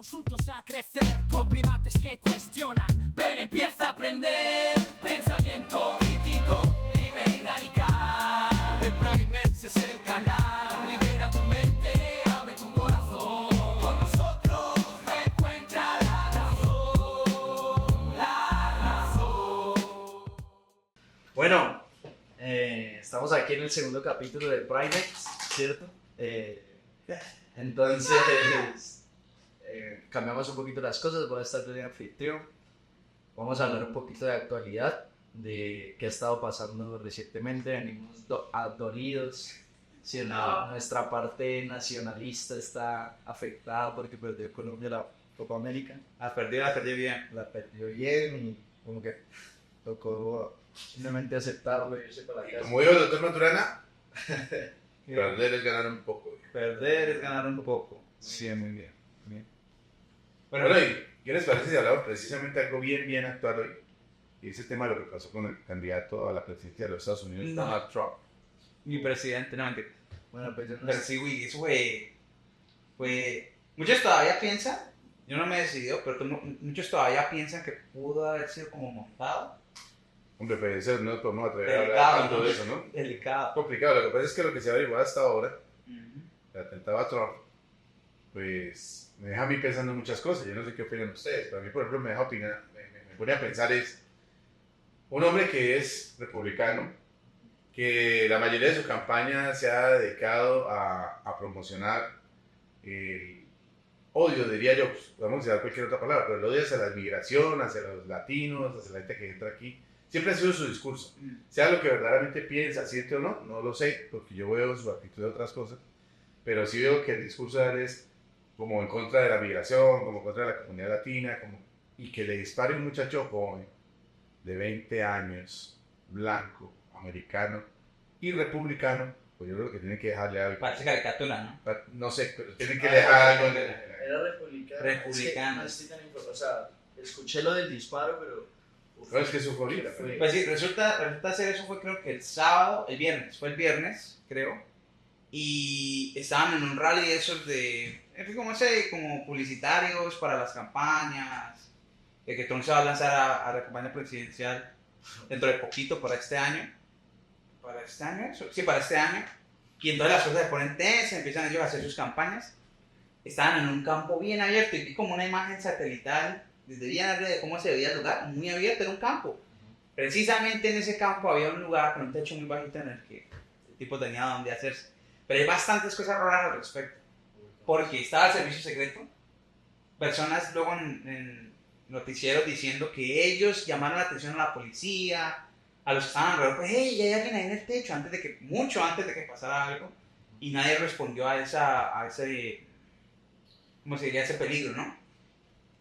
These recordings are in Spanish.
Vamos juntos a crecer con primates que cuestionan. Ven, empieza a aprender pensamiento crítico, nivel radical. El Primex es el canal. Libera tu mente, abre tu corazón. Con nosotros encuentra la razón, la razón. Bueno, estamos aquí en el segundo capítulo de Primex, ¿cierto? Entonces, cambiamos un poquito las cosas. Voy a estar de anfitrión. Vamos a hablar un poquito de actualidad, de qué ha estado pasando recientemente. Venimos adolidos. Si nuestra parte nacionalista está afectada porque perdió Colombia la Copa América. La perdió bien. La perdió bien y como que tocó simplemente aceptarlo y irse para la casa. Como dijo el doctor Maturana, perder es ganar un poco. Perder es ganar un poco. Sí, muy bien. Bueno, ¿y qué les parece si hablamos precisamente algo bien actual hoy? Y ese tema de lo que pasó con el candidato a la presidencia de los Estados Unidos, No. Donald Trump. Mi presidente, no mentira. Bueno, pues yo no Pero sé. sí, güey, eso fue... Muchos todavía piensan, yo no me he decidido, pero muchos todavía piensan que pudo haber sido como montado. Hombre, pues eso no nos podemos atrever a Delicado, hablar tanto ¿no? de eso, ¿no? Delicado. Complicado. Lo que pasa es que lo que se ha averiguado hasta ahora, el atentado a Trump, pues me deja a mí pensando muchas cosas. Yo no sé qué opinan ustedes, pero a mí, por ejemplo, me deja opinar, me pone a pensar es un hombre que es republicano, que la mayoría de su campaña se ha dedicado a promocionar el odio, diría yo, pues, podemos usar cualquier otra palabra, pero el odio hacia la migración, hacia los latinos, hacia la gente que entra aquí. Siempre ha sido su discurso. Sea lo que verdaderamente piensa, siente o no, no lo sé, porque yo veo su actitud de otras cosas, pero sí veo que el discurso de él es como en contra de la migración, como en contra de la comunidad latina, y que le dispare un muchacho joven de 20 años, blanco, americano y republicano, pues yo creo que tiene que dejarle algo. Parece caricatura, ¿no? No sé, pero tiene que dejar algo. Era republicano. Republicano. Es que no estoy tan informado. O sea, escuché lo del disparo, pero... No, es que es su Florida. Fue- Pues sí, resulta ser eso fue creo que el viernes, creo. Y estaban en un rally de esos como publicitarios para las campañas, de que Trump se va a lanzar a la campaña presidencial dentro de poquito para este año. ¿Para este año? Sí, para este año. Y entonces las cosas se ponen tensas, empiezan ellos a hacer sus campañas. Estaban en un campo bien abierto y vi como una imagen satelital desde bien arriba de cómo se veía el lugar, muy abierto, era un campo. Precisamente en ese campo había un lugar con un techo muy bajito en el que el tipo tenía donde hacerse. Pero hay bastantes cosas raras al respecto. Porque estaba el servicio secreto, personas luego en noticieros diciendo que ellos llamaron la atención a la policía, a los que estaban alrededor, pues hey, ya hay alguien ahí en el techo, mucho antes de que pasara algo, y nadie respondió a ese, ¿cómo se diría? Ese peligro, ¿no?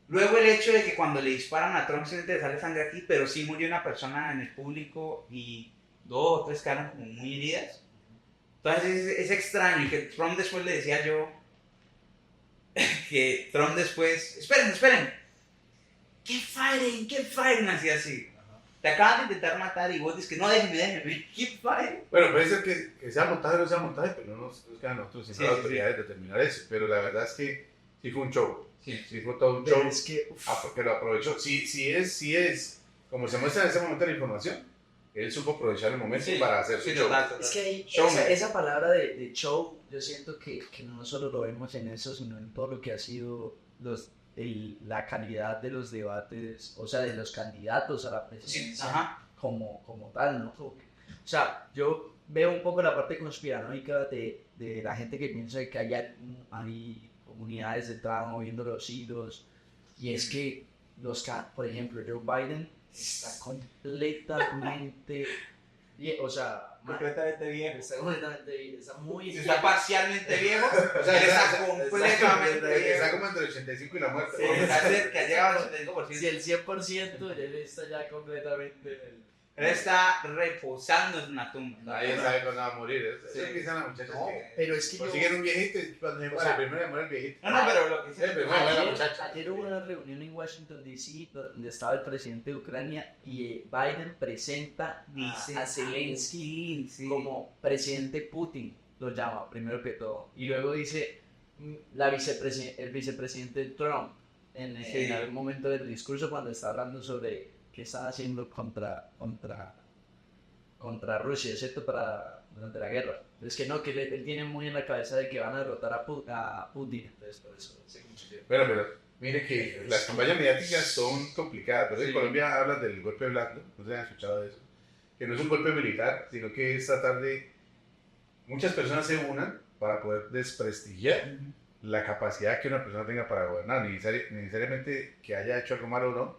Luego el hecho de que cuando le disparan a Trump se le sale sangre aquí, pero sí murió una persona en el público y 2 o 3 quedaron como muy heridas. Entonces es extraño y que Trump después le decía yo, que Trump después, esperen, keep fighting, hacía así. Te acaban de intentar matar y vos dices que no, déjenme, keep fighting. Bueno, puede ser que sea montaje o no sea montaje, pero no nos queda a nosotros sin Sí, las sí, autoridades determinar eso. Pero la verdad es que sí fue un show. Sí. Sí fue todo un Pero show. es que... uf, Porque lo aprovechó. Si es, como se muestra en ese momento la información, él supo aprovechar el momento Sí, para hacer su sí, show. total. es que ahí, Showman. esa palabra de show, yo siento que no solo lo vemos en eso, sino en todo lo que ha sido la calidad de los debates, o sea, de los candidatos a la presidencia. Ajá. Como tal, ¿no? O sea, yo veo un poco la parte conspiranoica de la gente que piensa que hay comunidades detrás moviendo los hilos, y es que por ejemplo, Joe Biden está completamente, o sea, Completamente viejo. está completamente, está muy Si está parcialmente viejo, O sea, él está completamente viejo. está como entre el 85 y la muerte. Sí, está cerca, ha llegado al 85%. Si el 100% él está ya completamente... Él está reposando en una tumba. Nadie sabe cuándo va a morir. Sí. Eso piensan las muchachas No, que Pero es que consiguen un viejito y cuando se muere el primero muere el viejito. No, pero lo que Siempre muere la Ayer, muchacha. ayer hubo una reunión en Washington DC donde estaba el presidente de Ucrania y Biden presenta a Zelensky sí. como presidente Putin, lo llama primero que todo, y luego dice, el vicepresidente Trump Sí. en algún momento del discurso cuando está hablando sobre qué estaba haciendo contra Rusia, ¿cierto? Durante la guerra. Es que no, que él tiene muy en la cabeza de que van a derrotar a Putin. Entonces, por eso, sí, mucho tiempo. Bueno, pero mire que las campañas mediáticas son complicadas. Pero en Sí. Colombia hablan del golpe blando, no se han escuchado de eso. Que no es un golpe militar, sino que es tratar de. Muchas personas se unan para poder desprestigiar la capacidad que una persona tenga para gobernar, necesariamente que haya hecho algo malo o no,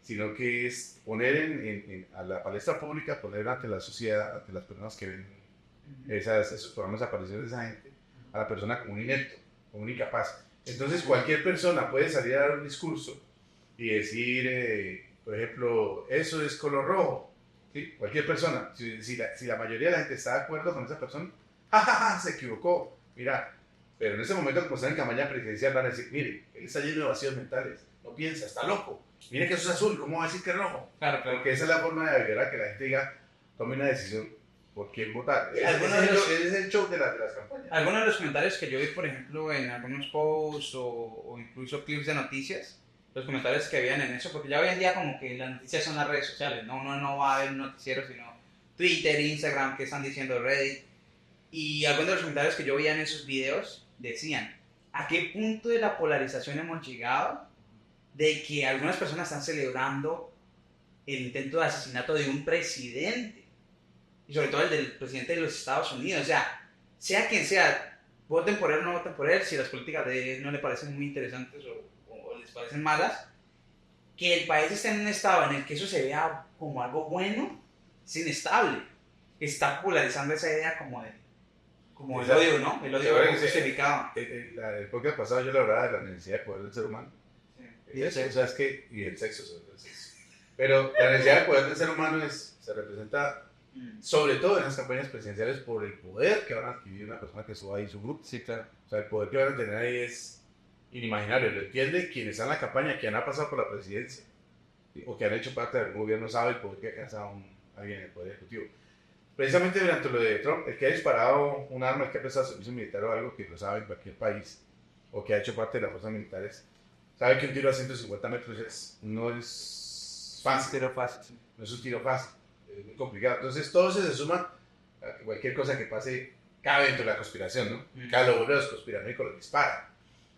sino que es poner a la palestra pública, poner ante la sociedad, ante las personas que ven esos programas de aparición de esa gente, a la persona como un inepto, como un incapaz. Entonces cualquier persona puede salir a dar un discurso y decir, por ejemplo, eso es color rojo. ¿Sí? Cualquier persona, si la mayoría de la gente está de acuerdo con esa persona, ¡ja, se equivocó! Mira, pero en ese momento, como están en campaña presidencial, van a decir, mire, él está lleno de vacíos mentales, no piensa, está loco. Mire que eso es azul, ¿cómo va a decir que es rojo? Claro, claro. Porque esa es la forma de ayudar a que la gente diga, tome una decisión por quién votar. Algunos de los- Ese es el show de las campañas. Algunos de los comentarios que yo vi, por ejemplo, en algunos posts o incluso clips de noticias, los comentarios que habían en eso, porque ya hoy en día como que las noticias son las redes sociales, ¿no? Uno no va a ver un noticiero, sino Twitter, Instagram, que están diciendo Reddit. Y algunos de los comentarios que yo veía en esos videos decían, ¿a qué punto de la polarización hemos llegado de que algunas personas están celebrando el intento de asesinato de un presidente? Y sobre todo el del presidente de los Estados Unidos. O sea quien sea, voten por él o no voten por él, si las políticas de él no le parecen muy interesantes o les parecen malas, que el país esté en un estado en el que eso se vea como algo bueno, es inestable. Está popularizando esa idea como el Exacto. odio, ¿no? El odio Ahora que justificado. El podcast pasado yo le hablaba de la necesidad de poder del ser humano. Y el sexo. O sea, y el sexo, sobre todo el sexo. Pero la necesidad de poder del ser humano se representa sobre todo en las campañas presidenciales por el poder que van a adquirir una persona que suba ahí su grupo. Sí, claro. O sea, el poder que van a tener ahí es inimaginario. Lo entiende quienes están en la campaña, quien ha pasado por la presidencia, ¿sí? O que han hecho parte del gobierno, sabe el poder que alcanza alguien en el poder ejecutivo. Precisamente durante lo de Trump, el que ha disparado un arma, el que ha prestado servicio militar o algo, que lo sabe en cualquier país, o que ha hecho parte de las fuerzas militares, sabe que un tiro a 150 metros no es fácil. Pero fácil. No es un tiro fácil, es muy complicado. Entonces todo se suma a que cualquier cosa que pase cabe dentro de la conspiración, ¿no? Cada uno de los conspiranoicos lo dispara.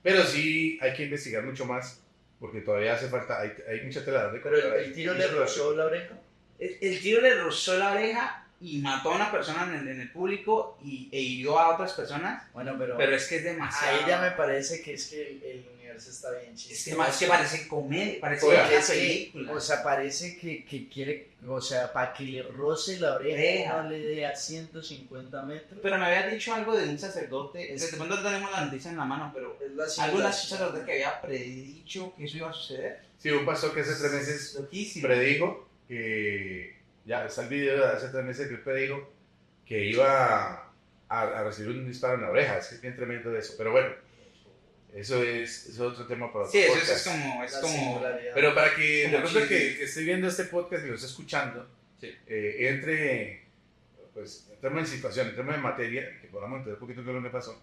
Pero sí hay que investigar mucho más, porque todavía hace falta, hay mucha tela donde Pero cortar ahí. el tiro le rozó la oreja. El tiro le rozó la oreja y mató a una persona en el público e hirió a otras personas, Bueno, pero pero es que es demasiado. ahí ya me parece que es que el universo está bien Es chistoso. que parece comedia, parece Oiga, una Es que, película. o sea, parece que quiere, o sea, para que le roce la oreja, no le dé a 150 metros. Pero me había dicho algo de un sacerdote, Es- de pronto no tenemos la noticia en la mano, pero Es la algún simulación. sacerdote que había predicho que eso iba a suceder. Sí, un pastor que hace 3 meses Loquísimo. predijo que, ya está el video de hace 3 meses que él predijo que iba a recibir un disparo en la oreja. Es que es bien tremendo eso. Pero bueno, eso es otro tema para otro Sí, eso podcast. es como... Es La como singularidad. Pero para que de Como pronto chisme. que esté viendo este podcast y lo esté escuchando, Sí. entremos en situación, entremos en materia, que podamos entender un poquito de lo que pasó.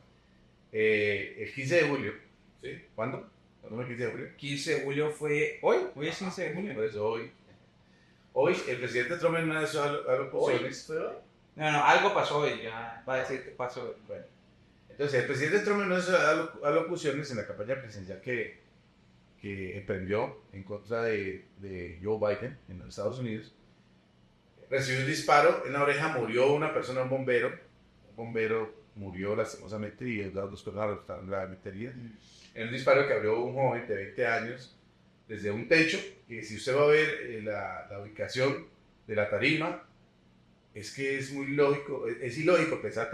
El 15 de julio, ¿sí? ¿Cuándo? ¿Cuándo fue el 15 de julio? 15 de julio fue... Hoy es 15 de julio. Por eso hoy. Hoy el presidente Trump en una de sus alocuciones. ¿Fue hoy? No, algo pasó hoy, ya va a decir que pasó hoy. Bueno, entonces el presidente Trump en una de sus alocuciones en la campaña presidencial que emprendió en contra de Joe Biden en los Estados Unidos, recibió un disparo en la oreja, murió una persona, un bombero murió lastimosamente y las dos personas estaban gravemente heridas. En un disparo que abrió un joven de 20 años desde un techo, que si usted va a ver la ubicación de la tarima, es que es muy lógico, es ilógico pensar,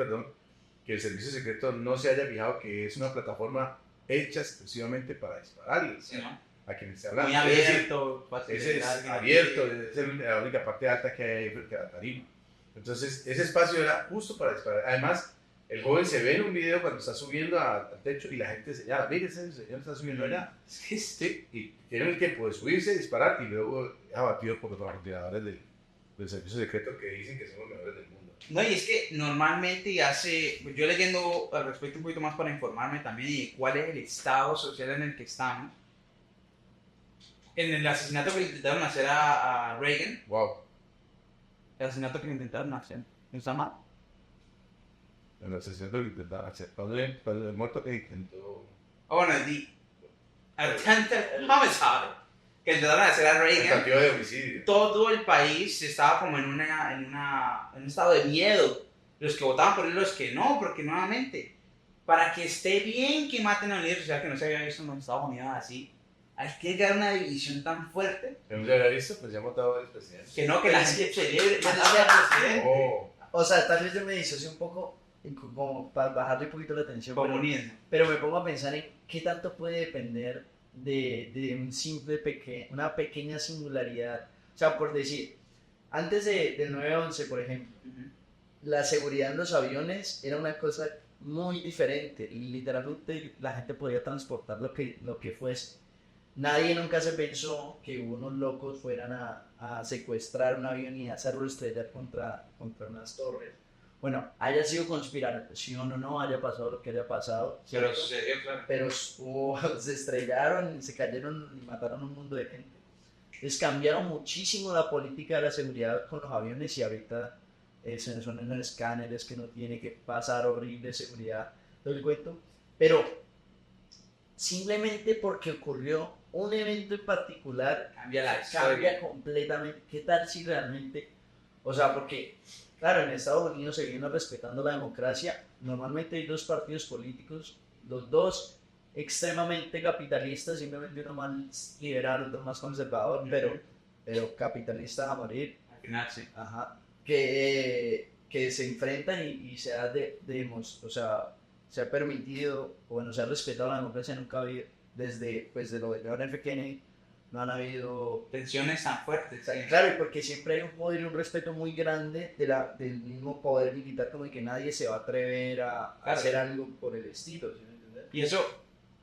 que el servicio secreto no se haya fijado que es una plataforma hecha exclusivamente para dispararles Sí, ¿no? a quienes se hablan. Muy Es decir, abierto, fácil de ese es llegar, que abierto, es la única parte alta que hay frente a la tarima. Entonces, ese espacio era justo para disparar. Además, el joven se ve en un video cuando está subiendo al techo y la gente señala, mire, ese señor está subiendo allá. Sí, y tienen el tiempo de subirse, disparar y luego es abatido por los francotiradores del servicio secreto que dicen que son los mejores del mundo. No, y es que normalmente yo leyendo al respecto un poquito más para informarme también de cuál es el estado social en el que estamos. En el asesinato que le intentaron hacer a Reagan, Wow. el asesinato que le intentaron hacer, ¿está mal? En la sesión lo intentaron hacer. Cuando el muerto que intentó. Bueno, el attempted homicide que intentaron hacer a Reagan. Tentativa de homicidio. Todo el país estaba como en un estado de miedo. Los que votaban por él, los que no, porque nuevamente, para que esté bien que maten a un líder social que no se había visto en los Estados Unidos así, hay que llegar a una división tan fuerte Que no se había visto, pues ya matado al presidente. que no, que la gente celebre Pero matar al presidente. Oh. O sea, tal vez yo me disocio un poco, como para bajarle un poquito la tensión, Comunismo. pero me pongo a pensar en qué tanto puede depender de un una pequeña singularidad. O sea, por decir, antes del 9/11, por ejemplo, la seguridad en los aviones era una cosa muy diferente. Literalmente la gente podía transportar lo que fuese. Nadie nunca se pensó que unos locos fueran a secuestrar un avión y hacerlo estrellar contra unas torres. Bueno, haya sido conspiración o no, haya pasado lo que haya pasado. Pero sucedió, claro. Pero se estrellaron, se cayeron y mataron a un mundo de gente. Les cambiaron muchísimo la política de la seguridad con los aviones y ahorita son en escáneres que no tiene que pasar horrible seguridad, todo el cuento. Pero simplemente porque ocurrió un evento en particular Cambia la cambia historia. completamente. ¿Qué tal si realmente, o sea, porque claro, en Estados Unidos se viene respetando la democracia, normalmente hay dos partidos políticos, los dos extremadamente capitalistas, simplemente uno más liberal, otro más conservador, pero capitalista a morir, Al final, sí. ajá, que se enfrentan y se ha o sea, se ha permitido, bueno, se ha respetado la democracia, nunca ha habido, desde pues de lo de John F. Kennedy, no han habido Tensiones tan fuertes. sea, claro, y porque siempre hay un poder y un respeto muy grande del mismo poder militar, como de que nadie se va a atrever a hacer algo por el estilo, ¿sí me entiendes? Y eso,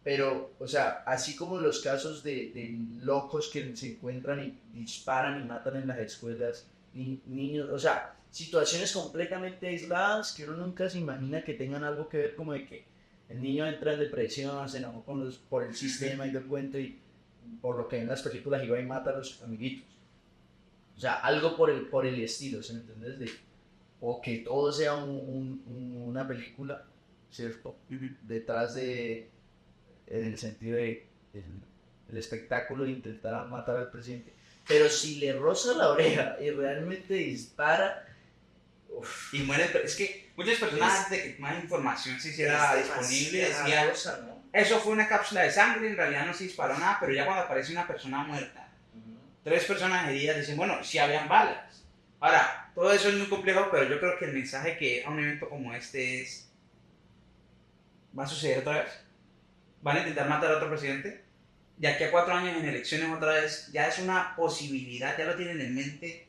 Pero, o sea, así como los casos de locos que se encuentran y disparan y matan en las escuelas, niños, o sea, situaciones completamente aisladas que uno nunca se imagina que tengan algo que ver, como de que el niño entra en depresión, se enojó por el sistema y del cuento y por lo que en las películas iba y mata a los amiguitos. O sea, algo por el estilo, ¿sí me entiendes? O que todo sea una película, ¿cierto? Detrás en el sentido de el espectáculo de intentar matar al presidente. Pero si le roza la oreja y realmente dispara, y muere, es que muchas personas antes de que más información se hiciera disponible decían, ¿no? eso fue una cápsula de sangre, en realidad no se disparó nada, pero ya cuando aparece una persona muerta, 3 personas heridas, dicen, bueno, sí habían balas. Ahora, todo eso es muy complejo, pero yo creo que el mensaje que a un evento como este es, ¿va a suceder otra vez? ¿Van a intentar matar a otro presidente? De aquí a 4 años en elecciones otra vez, ya es una posibilidad, ya lo tienen en mente,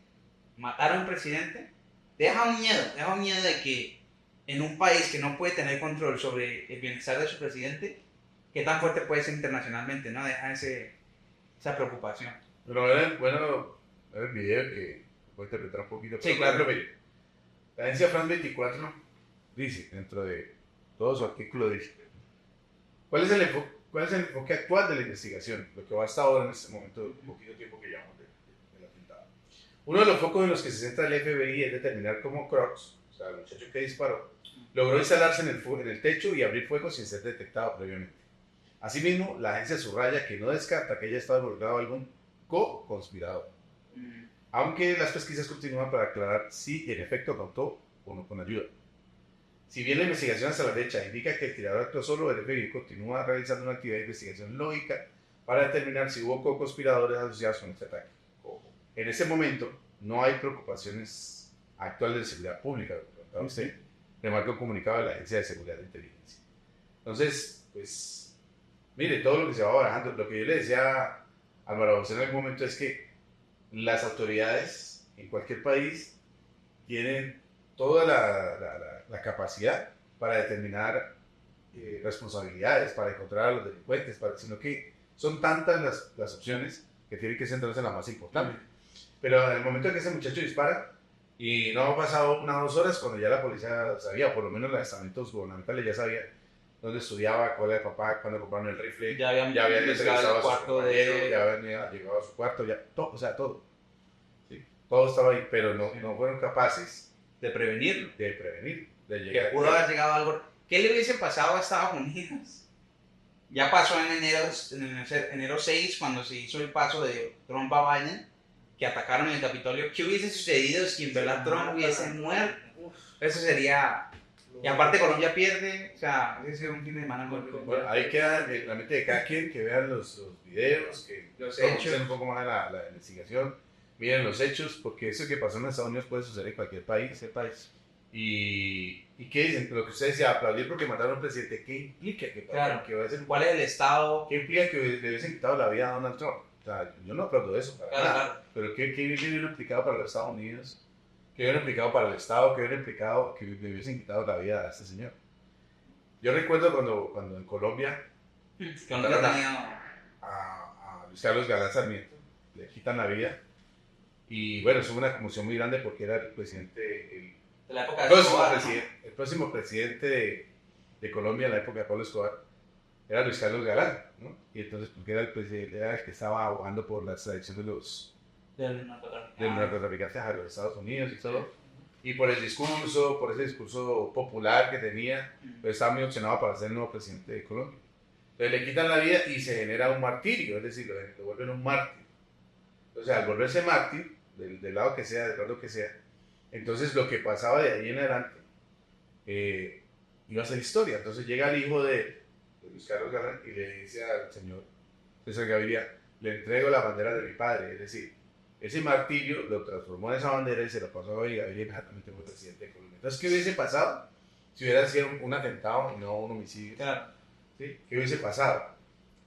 matar a un presidente. Deja un miedo de que en un país que no puede tener control sobre el bienestar de su presidente, qué tan fuerte puede ser internacionalmente, ¿no? Deja esa preocupación. Pero era el video que voy a interpretar un poquito. Sí, Pero, claro. por ejemplo, mire, la agencia France 24 dice, dentro de todo su artículo, dice, ¿cuál es el enfoque actual de la investigación? Lo que va hasta ahora en este momento, un poquito tiempo que llevamos del atentado. Uno de los focos en los que se centra el FBI es determinar cómo Crooks, o sea, el muchacho que disparó, logró instalarse en el techo y abrir fuego sin ser detectado previamente. Asimismo, la agencia subraya que no descarta que haya estado involucrado algún co-conspirador, aunque las pesquisas continúan para aclarar si en efecto cautó o no con ayuda. Si bien la investigación hasta la fecha indica que el tirador actuó solo, el FBI continúa realizando una actividad de investigación lógica para determinar si hubo co-conspiradores asociados con este ataque. En ese momento, no hay preocupaciones actuales de seguridad pública, usted remarca un comunicado de la Agencia de Seguridad de Inteligencia. Entonces, pues, mire, todo lo que se va barajando, lo que yo le decía al Marabos en algún momento es que las autoridades en cualquier país tienen toda la capacidad para determinar responsabilidades, para encontrar a los delincuentes, sino que son tantas las opciones que tienen que centrarse en la más importante. Pero en el momento en que ese muchacho dispara, Y no ha pasado unas 2 horas cuando ya la policía sabía, por lo menos los estamentos gubernamentales ya sabían dónde estudiaba, cuál era el papá, cuándo compraron el rifle, Ya habían entrevistado investigado el a su cuarto compañero, de... ya habían llegado a su cuarto, ya, todo, o sea, todo. ¿Sí? Todo estaba ahí, pero no fueron capaces de prevenirlo. de prevenir, de Que llegar. pudo haber llegado algo. ¿Qué le hubiese pasado a Estados Unidos? Ya pasó en enero 6, cuando se hizo el paso de Trump a Biden, que atacaron el Capitolio. ¿Qué hubiese sucedido si en verdad Trump hubiese muerto? Eso sería... Y aparte Colombia pierde, o sea, ese es un fin de semana muy Bueno, ahí queda en la mente de cada quien que vean los videos, que Los conozcan hechos. un poco más la investigación, miren los hechos, porque eso que pasó en Estados Unidos puede suceder en cualquier país. ese país. ¿Y qué dicen? Lo que ustedes decían, aplaudir porque mataron al presidente, ¿qué implica que, Claro. que va a ser, ¿Cuál es el estado? ¿qué implica que le hubiesen quitado la vida a Donald Trump? O sea, yo no aplaudo eso para Claro, nada, claro. pero ¿qué hubiera implicado para los Estados Unidos? ¿Qué hubiera implicado para el Estado? ¿Qué hubiera implicado que le hubiesen quitado la vida a este señor? Yo recuerdo cuando en Colombia Que no tenía... a Luis Carlos Galán Sarmiento le quitan la vida, y bueno, es una conmoción muy grande porque era el presidente, De la época el de próximo, Escobar, ¿no? el próximo presidente de Colombia en la época de Pablo Escobar era Luis Carlos Galán, ¿no? Y entonces, porque era el presidente, era el que estaba abogando por la extradición de los Del narcotráfico. narcotraficantes a los Estados Unidos y todo, y por el discurso, por ese discurso popular que tenía, pues estaba muy opcionado para ser el nuevo presidente de Colombia. Entonces le quitan la vida y se genera un martirio, es decir, lo vuelven un mártir. O sea, al volverse mártir, del lado que sea, del lado que sea, entonces lo que pasaba de ahí en adelante iba a ser historia. Entonces llega el hijo de Luis Carlos Galán y le dice al señor César Gaviria, le entrego la bandera de mi padre. Es decir, ese martirio lo transformó en esa bandera y se lo pasó a Gaviria y inmediatamente fue presidente de Colombia. Entonces, ¿qué hubiese pasado si hubiera sido un atentado y no un homicidio? Claro. ¿Sí? ¿Qué hubiese pasado?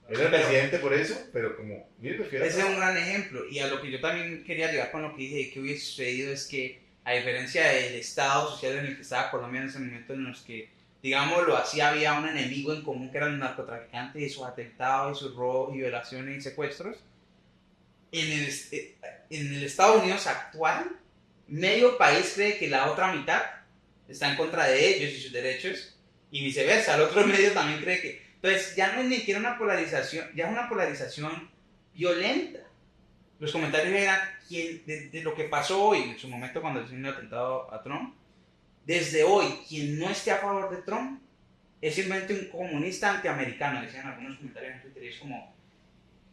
Era el presidente por eso, pero como... Mire, Ese es un gran ejemplo. Y a lo que yo también quería llegar con lo que dije, que hubiese sucedido es que, a diferencia del estado social en el que estaba Colombia en ese momento, en los que, digámoslo así, había un enemigo en común que eran los narcotraficantes y sus atentados, y sus robos y violaciones y secuestros, en el Estados Unidos actual, medio país cree que la otra mitad está en contra de ellos y sus derechos, y viceversa, el otro medio también cree que... Entonces ya no es ni siquiera una polarización, ya es una polarización violenta. Los comentarios eran de lo que pasó hoy, en su momento cuando se hizo el atentado a Trump, desde hoy, quien no esté a favor de Trump es simplemente un comunista antiamericano, decían algunos comentarios en Twitter, y es como,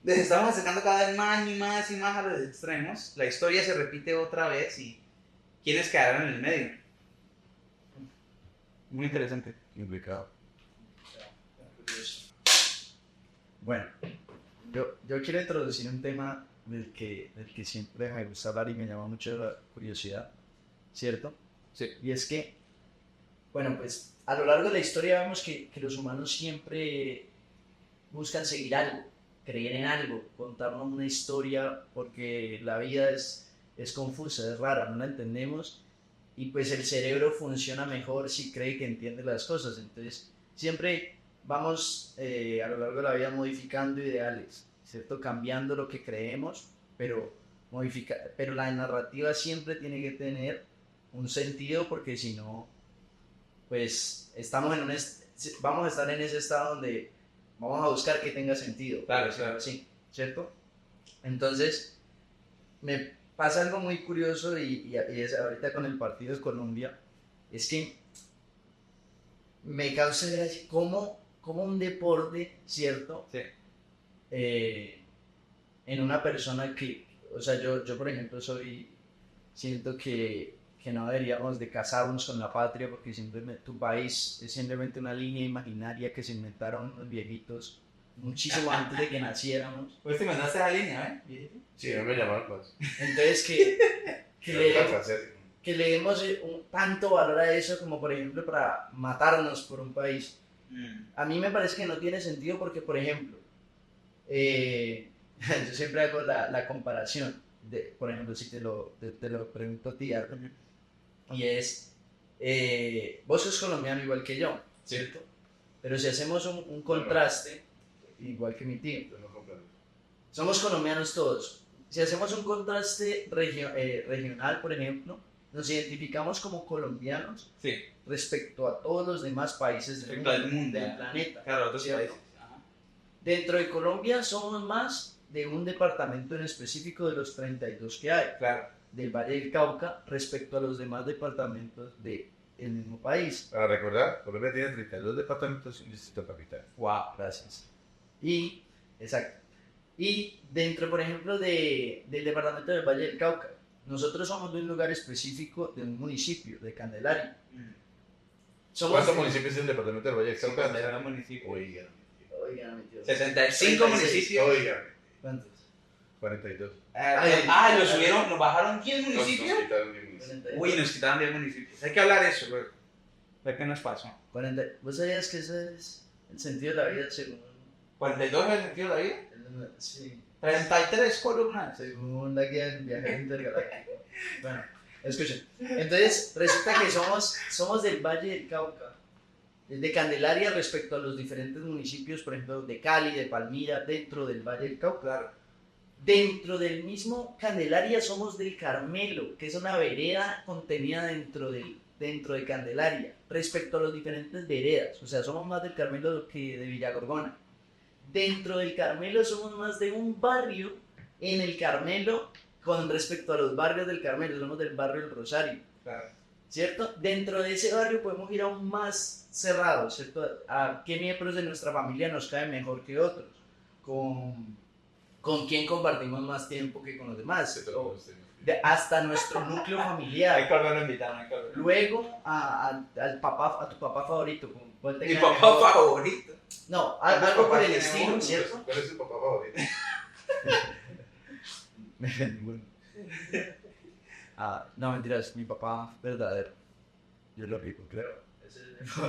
les estamos acercando cada vez más y más y más a los extremos, la historia se repite otra vez y ¿quiénes quedaron en el medio? Muy interesante. Implicado. Bueno, yo quiero introducir un tema del que siempre me gusta hablar y me llama mucho la curiosidad, ¿cierto? Sí. Y es que, bueno, pues a lo largo de la historia vemos que los humanos siempre buscan seguir algo, creer en algo, contarnos una historia, porque la vida es confusa, es rara, no la entendemos, y pues el cerebro funciona mejor si cree que entiende las cosas. Entonces siempre vamos a lo largo de la vida modificando ideales, ¿cierto? Cambiando lo que creemos, pero la narrativa siempre tiene que tener un sentido, porque si no, pues vamos a estar en ese estado donde vamos a buscar que tenga sentido. Claro, claro. Sí, ¿cierto? Entonces, me pasa algo muy curioso y es ahorita con el partido de Colombia, es que me causa gracia cómo un deporte, ¿cierto? Sí. En una persona que, o sea, yo por ejemplo siento que no deberíamos de casarnos con la patria, porque simplemente tu país es simplemente una línea imaginaria que se inventaron los viejitos muchísimo antes de que naciéramos. Pues te mandaste la línea, ¿eh? Sí, no me llamaron más. Entonces que le demos tanto valor a eso como por ejemplo para matarnos por un país. A mí me parece que no tiene sentido porque, por ejemplo, yo siempre hago la comparación, por ejemplo, si te lo pregunto a ti, Arno, y es, vos sos colombiano igual que yo, ¿cierto? Pero si hacemos un contraste, igual que mi tío, somos colombianos todos. Si hacemos un contraste regional, por ejemplo, nos identificamos como colombianos Sí, respecto a todos los demás países del mundo. del planeta. Claro, otros ¿cierto? países. Ajá. Dentro de Colombia somos más de un departamento en específico de los 32 que hay, Claro. del Valle del Cauca, respecto a los demás departamentos del mismo país. Para recordar, Colombia tiene 32 departamentos y un distrito capital. Wow. Gracias. Exacto. Y dentro, por ejemplo, del departamento del Valle del Cauca, nosotros somos de un lugar específico, de un municipio, de Candelaria. ¿Cuántos municipios tiene el departamento del Valle del Cauca? Candelaria municipio. Oigan. Oigan, mi Dios. 65 municipios. Oigan. ¿Cuántos? 42. Nos bajaron 10 Nos municipios. quitaron 10 municipios. Uy, nos quitaron 10 municipios. Hay que hablar de eso, güey. ¿Qué nos pasó? 40. ¿Vos sabías que ese es el sentido de la vida según... 42 es el sentido de la vida. Sí, 33 columnas. según la guía del viaje intergaláctico. Bueno, escuchen. Entonces, resulta que somos del Valle del Cauca, de Candelaria respecto a los diferentes municipios, por ejemplo, de Cali, de Palmira, dentro del Valle del Cauca. Claro. Dentro del mismo Candelaria somos del Carmelo, que es una vereda contenida dentro de Candelaria, respecto a los diferentes veredas. O sea, somos más del Carmelo que de Villagorgona. Dentro del Carmelo somos más de un barrio en el Carmelo con respecto a los barrios del Carmelo, somos del barrio del Rosario, Claro. ¿cierto? Dentro de ese barrio podemos ir aún más cerrado, ¿cierto? A qué miembros de nuestra familia nos caen mejor que otros, con quién compartimos más tiempo que con los demás, o hasta nuestro núcleo familiar. Hay que volverlo a invitar, hay que volverlo. Luego a tu papá favorito. ¿Cuál te Mi cae papá mejor? favorito. No, ¿Cuántos algo por papás el tiene estilo, uno? ¿cierto? ¿Cuál es su papá favorito? No, mentiras, mi papá verdadero. Yo lo pico, creo.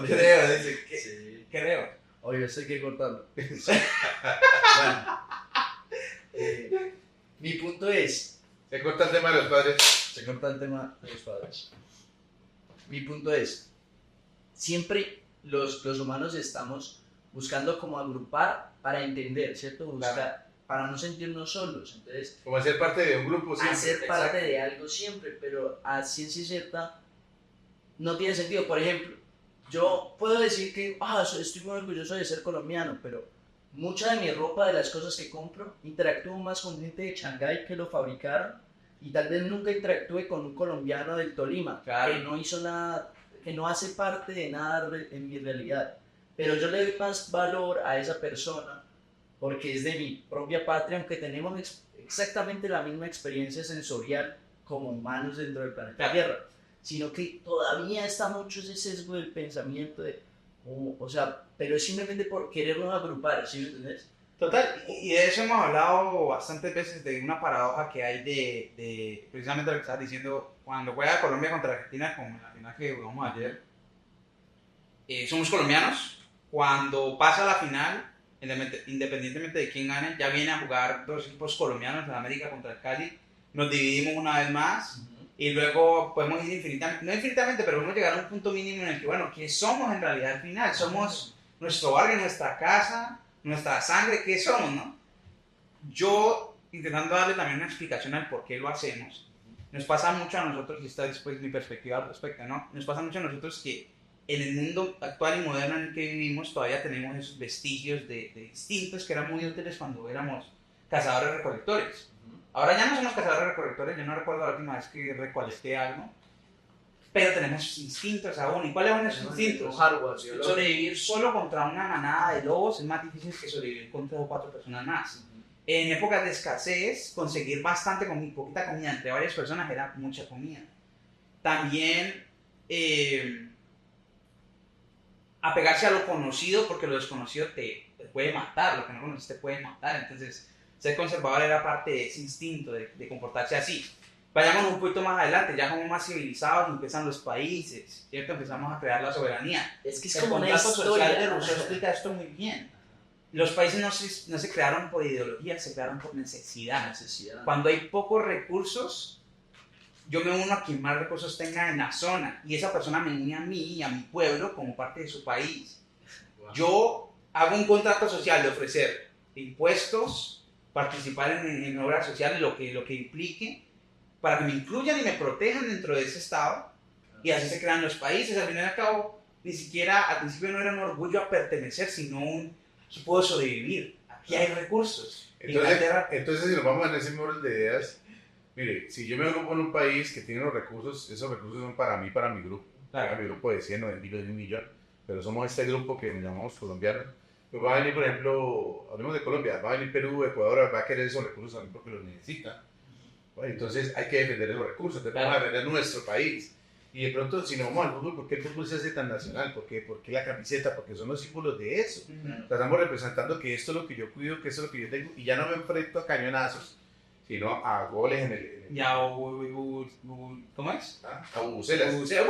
Creo, dice. Sí. Creo. Oye, eso hay que cortarlo. Bueno, mi punto es, Se corta el tema de los padres. se corta el tema de los padres. Mi punto es, siempre los humanos estamos buscando como agrupar para entender, ¿cierto? Buscar, Claro. para no sentirnos solos. Entonces, Como ser parte de un grupo siempre. hacer parte de algo siempre, pero a ciencia cierta no tiene sentido. Por ejemplo, yo puedo decir que estoy muy orgulloso de ser colombiano, pero mucha de mi ropa, de las cosas que compro, interactúo más con gente de Shanghái que lo fabricaron y tal vez nunca interactúe con un colombiano del Tolima, Claro. que no hizo nada, que no hace parte de nada en mi realidad. Pero yo le doy más valor a esa persona porque es de mi propia patria, aunque tenemos exactamente la misma experiencia sensorial como humanos dentro del planeta Tierra, sino que todavía está mucho ese sesgo del pensamiento de, o sea, pero es simplemente por querernos agrupar, ¿sí me entendés? Total, y de eso hemos hablado bastantes veces, de una paradoja que hay de precisamente lo que estabas diciendo, cuando juega Colombia contra Argentina, como en la final que jugamos ayer, somos colombianos. Cuando pasa la final, independientemente de quién gane, ya vienen a jugar dos equipos colombianos en América contra el Cali, nos dividimos una vez más y luego podemos ir infinitamente, no infinitamente, pero podemos llegar a un punto mínimo en el que, bueno, ¿qué somos en realidad al final? Somos nuestro barrio, nuestra casa, nuestra sangre, ¿qué somos, no? Yo, intentando darle también una explicación al por qué lo hacemos, nos pasa mucho a nosotros, y esta es pues mi perspectiva al respecto, ¿no? Nos pasa mucho a nosotros que en el mundo actual y moderno en el que vivimos todavía tenemos esos vestigios de instintos que eran muy útiles cuando éramos cazadores-recolectores. Ahora ya no somos cazadores-recolectores, yo no recuerdo la última vez que recolecté algo, pero tenemos instintos aún. ¿Y cuáles son esos instintos? Sobrevivir solo contra una manada de lobos es más difícil que sobrevivir con 3 o 4 personas más. En épocas de escasez, conseguir bastante comida, poquita comida entre varias personas era mucha comida. También apegarse a lo conocido, porque lo desconocido te puede matar, lo que no conoces te puede matar. Entonces, ser conservador era parte de ese instinto de comportarse así. Vayamos un poquito más adelante, ya somos más civilizados, empiezan los países, ¿cierto? Empezamos a crear la soberanía. Es que es El como una contrato social de historia. Rousseau explica esto muy bien. Los países no se crearon por ideología, se crearon por necesidad. Cuando hay pocos recursos, yo me uno a quien más recursos tenga en la zona y esa persona me une a mí y a mi pueblo como parte de su país. Yo hago un contrato social de ofrecer impuestos, participar en obras sociales, lo que implique, para que me incluyan y me protejan dentro de ese Estado. Y así se crean los países. Al final y al cabo, ni siquiera al principio no era un orgullo a pertenecer, sino un yo puedo sobrevivir. Aquí hay recursos. Entonces, si nos vamos en ese orden de ideas, mire, si yo me agrupo en un país que tiene los recursos, esos recursos son para mí, para mi grupo. Claro. Para mi grupo de 100 o de 1000 o de 1 millón. Pero somos este grupo que nos llamamos colombianos. Pues va a venir, por ejemplo, hablemos de Colombia, va a venir Perú, Ecuador, va a querer esos recursos también porque los necesita. Bueno, entonces hay que defender esos recursos, entonces vamos a defender nuestro país. Y de pronto, si no vamos al fútbol, ¿por qué el fútbol se hace tan nacional? ¿Por qué la camiseta? Porque son los símbolos de eso. Estamos representando que esto es lo que yo cuido, que esto es lo que yo tengo, y ya no me enfrento a cañonazos, sino a goles en el Ya, ¿cómo es? a bubucelas. Bubucelas.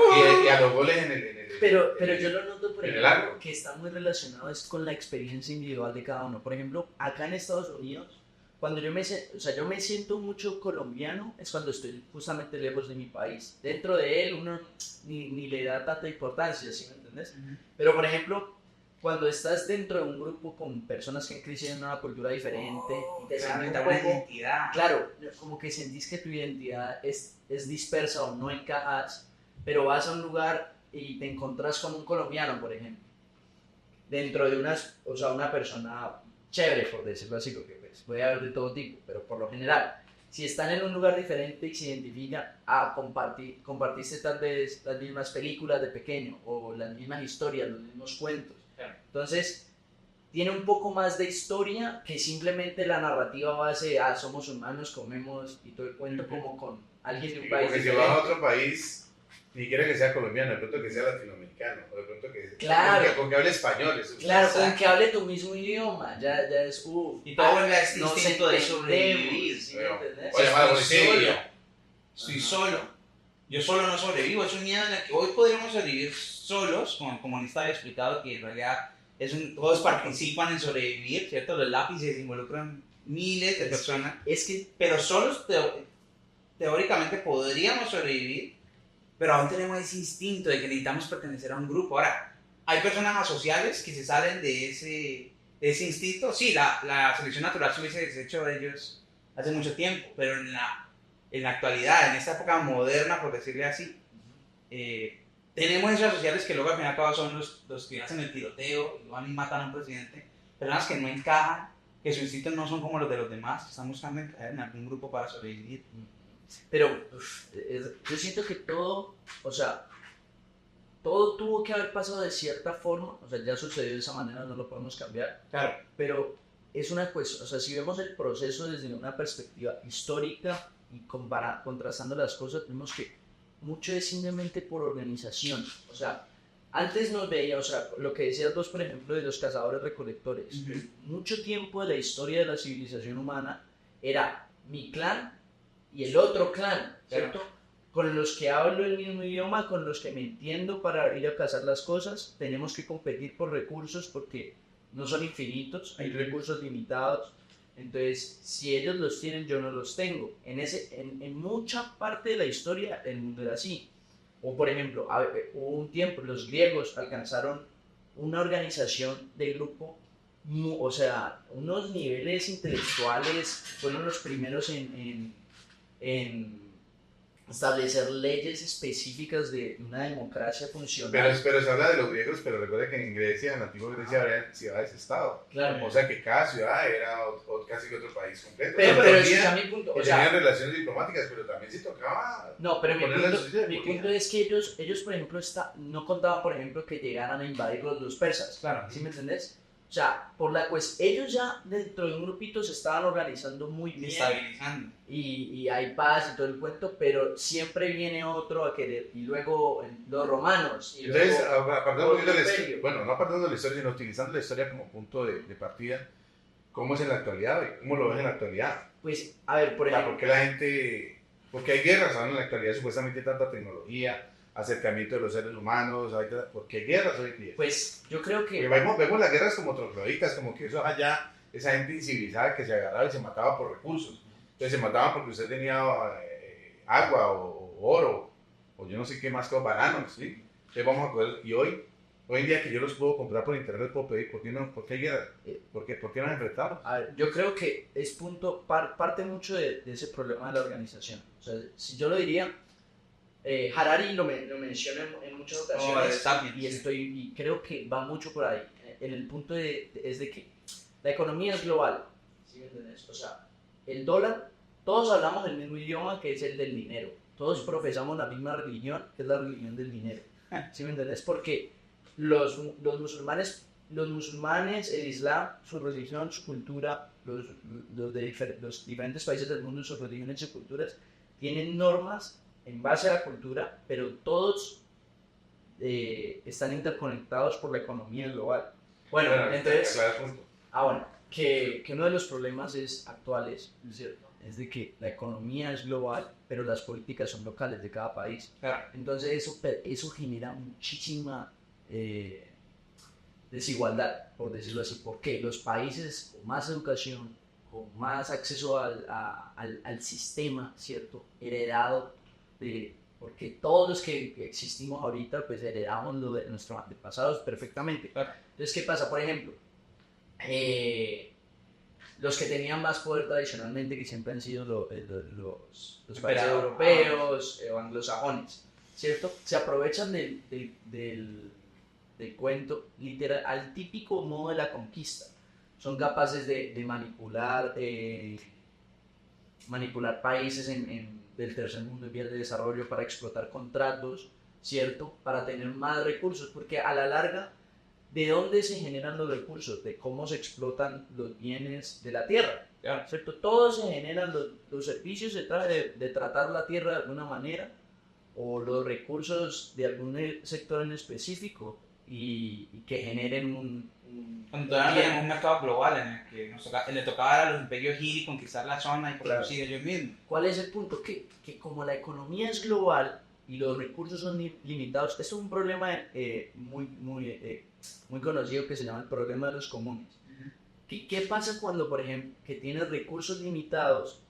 Y a los goles en el Pero yo lo noto, por en el ejemplo, arco. que está muy relacionado es con la experiencia individual de cada uno. Por ejemplo, acá en Estados Unidos, cuando yo me siento mucho colombiano, es cuando estoy justamente lejos de mi país. Dentro de él uno ni le da tanta importancia, ¿sí me entiendes? Pero, por ejemplo, cuando estás dentro de un grupo con personas que han crecido en una cultura diferente y te sientes un una poco, identidad. claro, como que sentís que tu identidad es dispersa o no encajas, pero vas a un lugar y te encontrás con un colombiano, por ejemplo, dentro de una persona chévere, por decirlo así, porque pues, puede haber de todo tipo, pero por lo general, si están en un lugar diferente y se identifican, compartiste tal vez las mismas películas de pequeño o las mismas historias, los mismos cuentos. Claro. Entonces, tiene un poco más de historia que simplemente la narrativa base, somos humanos, comemos y todo el cuento como con alguien de un país Porque si diferente. vas a otro país, ni quiere que sea colombiano, de pronto que sea latinoamericano, o de pronto que, Claro. con que hable español. Eso, Claro, con Exacto. que hable tu mismo idioma, ya es Y todo vuelve a este nos instinto de entendemos, sobrevivir. ¿sí me entendés? Oye, llamar a la Estoy policía. solo. Estoy solo. Yo solo no sobrevivo. Es un miedo en el que hoy podríamos sobrevivir solos, como Nista había explicado, que en realidad todos participan en sobrevivir, ¿cierto? Los lápices involucran miles de personas. Es que Pero solos teóricamente podríamos sobrevivir, pero aún tenemos ese instinto de que necesitamos pertenecer a un grupo. Ahora, hay personas asociales que se salen de ese instinto. Sí, la selección natural se hubiese deshecho de ellos hace mucho tiempo, pero en la actualidad, en esta época moderna, por decirle así, tenemos esos asociales que luego al final y al cabo son los que hacen el tiroteo y van y matan a un presidente, personas que no encajan, que sus instintos no son como los de los demás, que están buscando encajar en algún grupo para sobrevivir. Pero yo siento que todo tuvo que haber pasado de cierta forma, o sea, ya sucedió de esa manera, no lo podemos cambiar, Claro. pero es una cuestión, o sea, si vemos el proceso desde una perspectiva histórica y contrastando las cosas, vemos que mucho es simplemente por organización, o sea, antes nos veía, o sea, lo que decías vos, por ejemplo, de los cazadores-recolectores, mucho tiempo de la historia de la civilización humana era mi clan y el otro clan, ¿cierto? Con los que hablo el mismo idioma, con los que me entiendo para ir a cazar las cosas, tenemos que competir por recursos porque no son infinitos, hay recursos limitados, entonces si ellos los tienen yo no los tengo. En mucha parte de la historia el mundo era así. O por ejemplo, hubo un tiempo, los griegos alcanzaron una organización de grupo, o sea, unos niveles intelectuales, fueron los primeros en establecer leyes específicas de una democracia funcional. Pero se habla de los griegos, pero recuerda que en Grecia, en la antigua Grecia, había ciudades-estado. Claro. O sea que cada ciudad era casi otro país completo. Pero O sea, ese tenían- es mi punto. que O sea, tenían relaciones diplomáticas, pero también se tocaba. no, pero ponerle sus ideas, mi porque- punto es que ellos por ejemplo, no contaban, por ejemplo, que llegaran a invadir los persas. Claro. ¿Sí me entendés? O sea, ellos ya dentro de un grupito se estaban organizando muy bien. Estabilizando. Y hay paz y todo el cuento, pero siempre viene otro a querer. Y luego los romanos. Y Entonces, luego, apartando un poquito de la otro historia, imperio. bueno, no apartando de la historia, sino utilizando la historia como punto de partida, ¿cómo es en la actualidad? ¿Y ¿Cómo lo ves en la actualidad? pues, a ver, por O sea, ejemplo. ¿por qué la gente, porque hay guerras ahora en la actualidad, supuestamente tanta tecnología, acercamiento de los seres humanos, porque hay guerras hoy en día? Pues yo creo Porque que. vemos las guerras como trogloditas, como que eso allá, esa gente incivilizada que se agarraba y se mataba por recursos. Entonces se mataban porque usted tenía agua o oro, o yo no sé qué más que bananos, ¿sí? Entonces vamos a coger, y hoy Hoy en día que yo los puedo comprar por internet, los puedo pedir. ¿Por qué no? ¿Por qué hay guerra? ¿Por qué no han enfrentado? A ver, yo creo que es parte mucho de ese problema de la organización. O sea, si yo lo diría, Harari lo menciona en muchas ocasiones y creo que va mucho por ahí. En el punto es de que la economía es global. ¿Sí me entiendes? O sea, el dólar, todos hablamos el mismo idioma que es el del dinero. Todos profesamos la misma religión, que es la religión del dinero. ¿Sí me entiendes? Porque los musulmanes, el Islam, su religión, su cultura, los diferentes países del mundo, sus religiones y culturas, tienen normas en base a la cultura, pero todos están interconectados por la economía global. Bueno, entonces, bueno, que uno de los problemas actuales, ¿cierto? Es de que la economía es global, pero las políticas son locales de cada país. Claro. Entonces eso genera muchísima desigualdad, por decirlo así, porque los países con más educación, con más acceso al sistema, ¿cierto? Heredado porque todos los que existimos ahorita, pues heredamos lo de nuestros antepasados perfectamente. Claro. Entonces, ¿qué pasa? Por ejemplo, los que tenían más poder tradicionalmente, que siempre han sido los países europeos o anglosajones, ¿cierto? Se aprovechan del cuento literal, al típico modo de la conquista. Son capaces de manipular países del tercer mundo en vías de desarrollo para explotar contratos, ¿cierto? Para tener más recursos, porque a la larga, ¿de dónde se generan los recursos? De cómo se explotan los bienes de la tierra, ¿cierto? Todos se generan, los servicios se trata de tratar la tierra de alguna manera, o los recursos de algún sector en específico, y que generen Cuando tenemos un mercado global en el que le tocaba a los imperios ir y conquistar la zona y producir ellos mismos. ¿Cuál es el punto? Que como la economía es global y los recursos son limitados, esto es un problema muy conocido que se llama el problema de los comunes. ¿Qué pasa cuando, por ejemplo, que tienes recursos limitados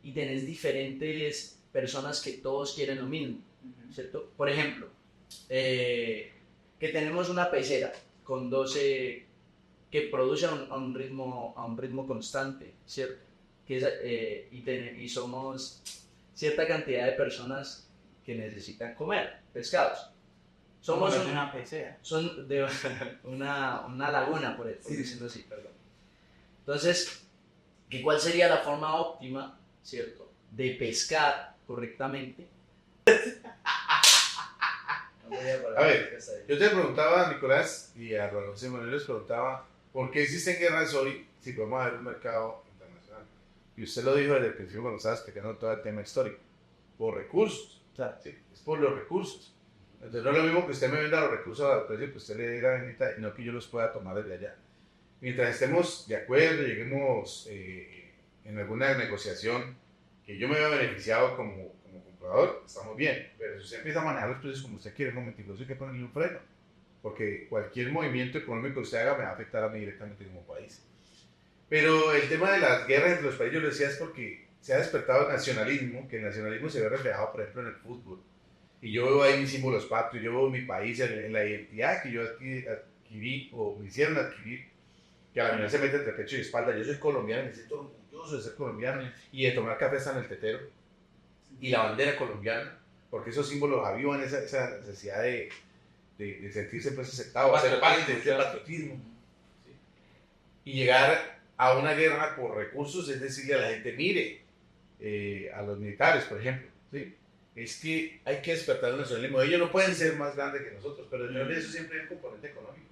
y tenés diferentes personas que todos quieren lo mismo, ¿cierto? Por ejemplo, que tenemos una pecera con 12 que produce a un ritmo constante, ¿cierto? Y somos cierta cantidad de personas que necesitan comer pescados. Somos una pecera. Son de una laguna, por decirlo así, perdón. Entonces, ¿cuál sería la forma óptima, ¿cierto?, de pescar correctamente? A ver, yo te preguntaba, Nicolás, y a José Manuel les preguntaba, ¿por qué existen guerras hoy si podemos haber un mercado internacional? Y usted lo dijo desde el principio cuando estaba explicando todo el tema histórico. Por recursos. Claro. Sí, es por los recursos. Entonces no es lo mismo que usted me venda los recursos al precio que usted le dé la vendita y no que yo los pueda tomar desde allá. Mientras estemos de acuerdo, lleguemos en alguna negociación que yo me vea beneficiado como comprador, estamos bien. Pero si usted empieza a manejar los precios como usted quiere, no mentiroso, hay que ponerle un freno. Porque cualquier movimiento económico que usted haga me va a afectar a mí directamente como país. Pero el tema de las guerras entre los países, yo lo decía, es porque se ha despertado el nacionalismo, que el nacionalismo se ve reflejado, por ejemplo, en el fútbol. Y yo veo ahí mis símbolos patrios, yo veo mi país en la identidad que yo adquirí o me hicieron adquirir, que a la final se mete entre pecho y espalda. Yo soy colombiano y me siento orgulloso de ser colombiano y de tomar café hasta en el tetero. Y la bandera colombiana, porque esos símbolos avivan esa necesidad de sentirse pues aceptado, hacer parte de ese patriotismo. ¿Sí? Y llegar a una guerra por recursos, es decirle a la gente, mire, a los militares, por ejemplo, ¿sí? Es que hay que despertar el nacionalismo. Ellos no pueden ser más grandes que nosotros, pero detrás de eso siempre hay un componente económico.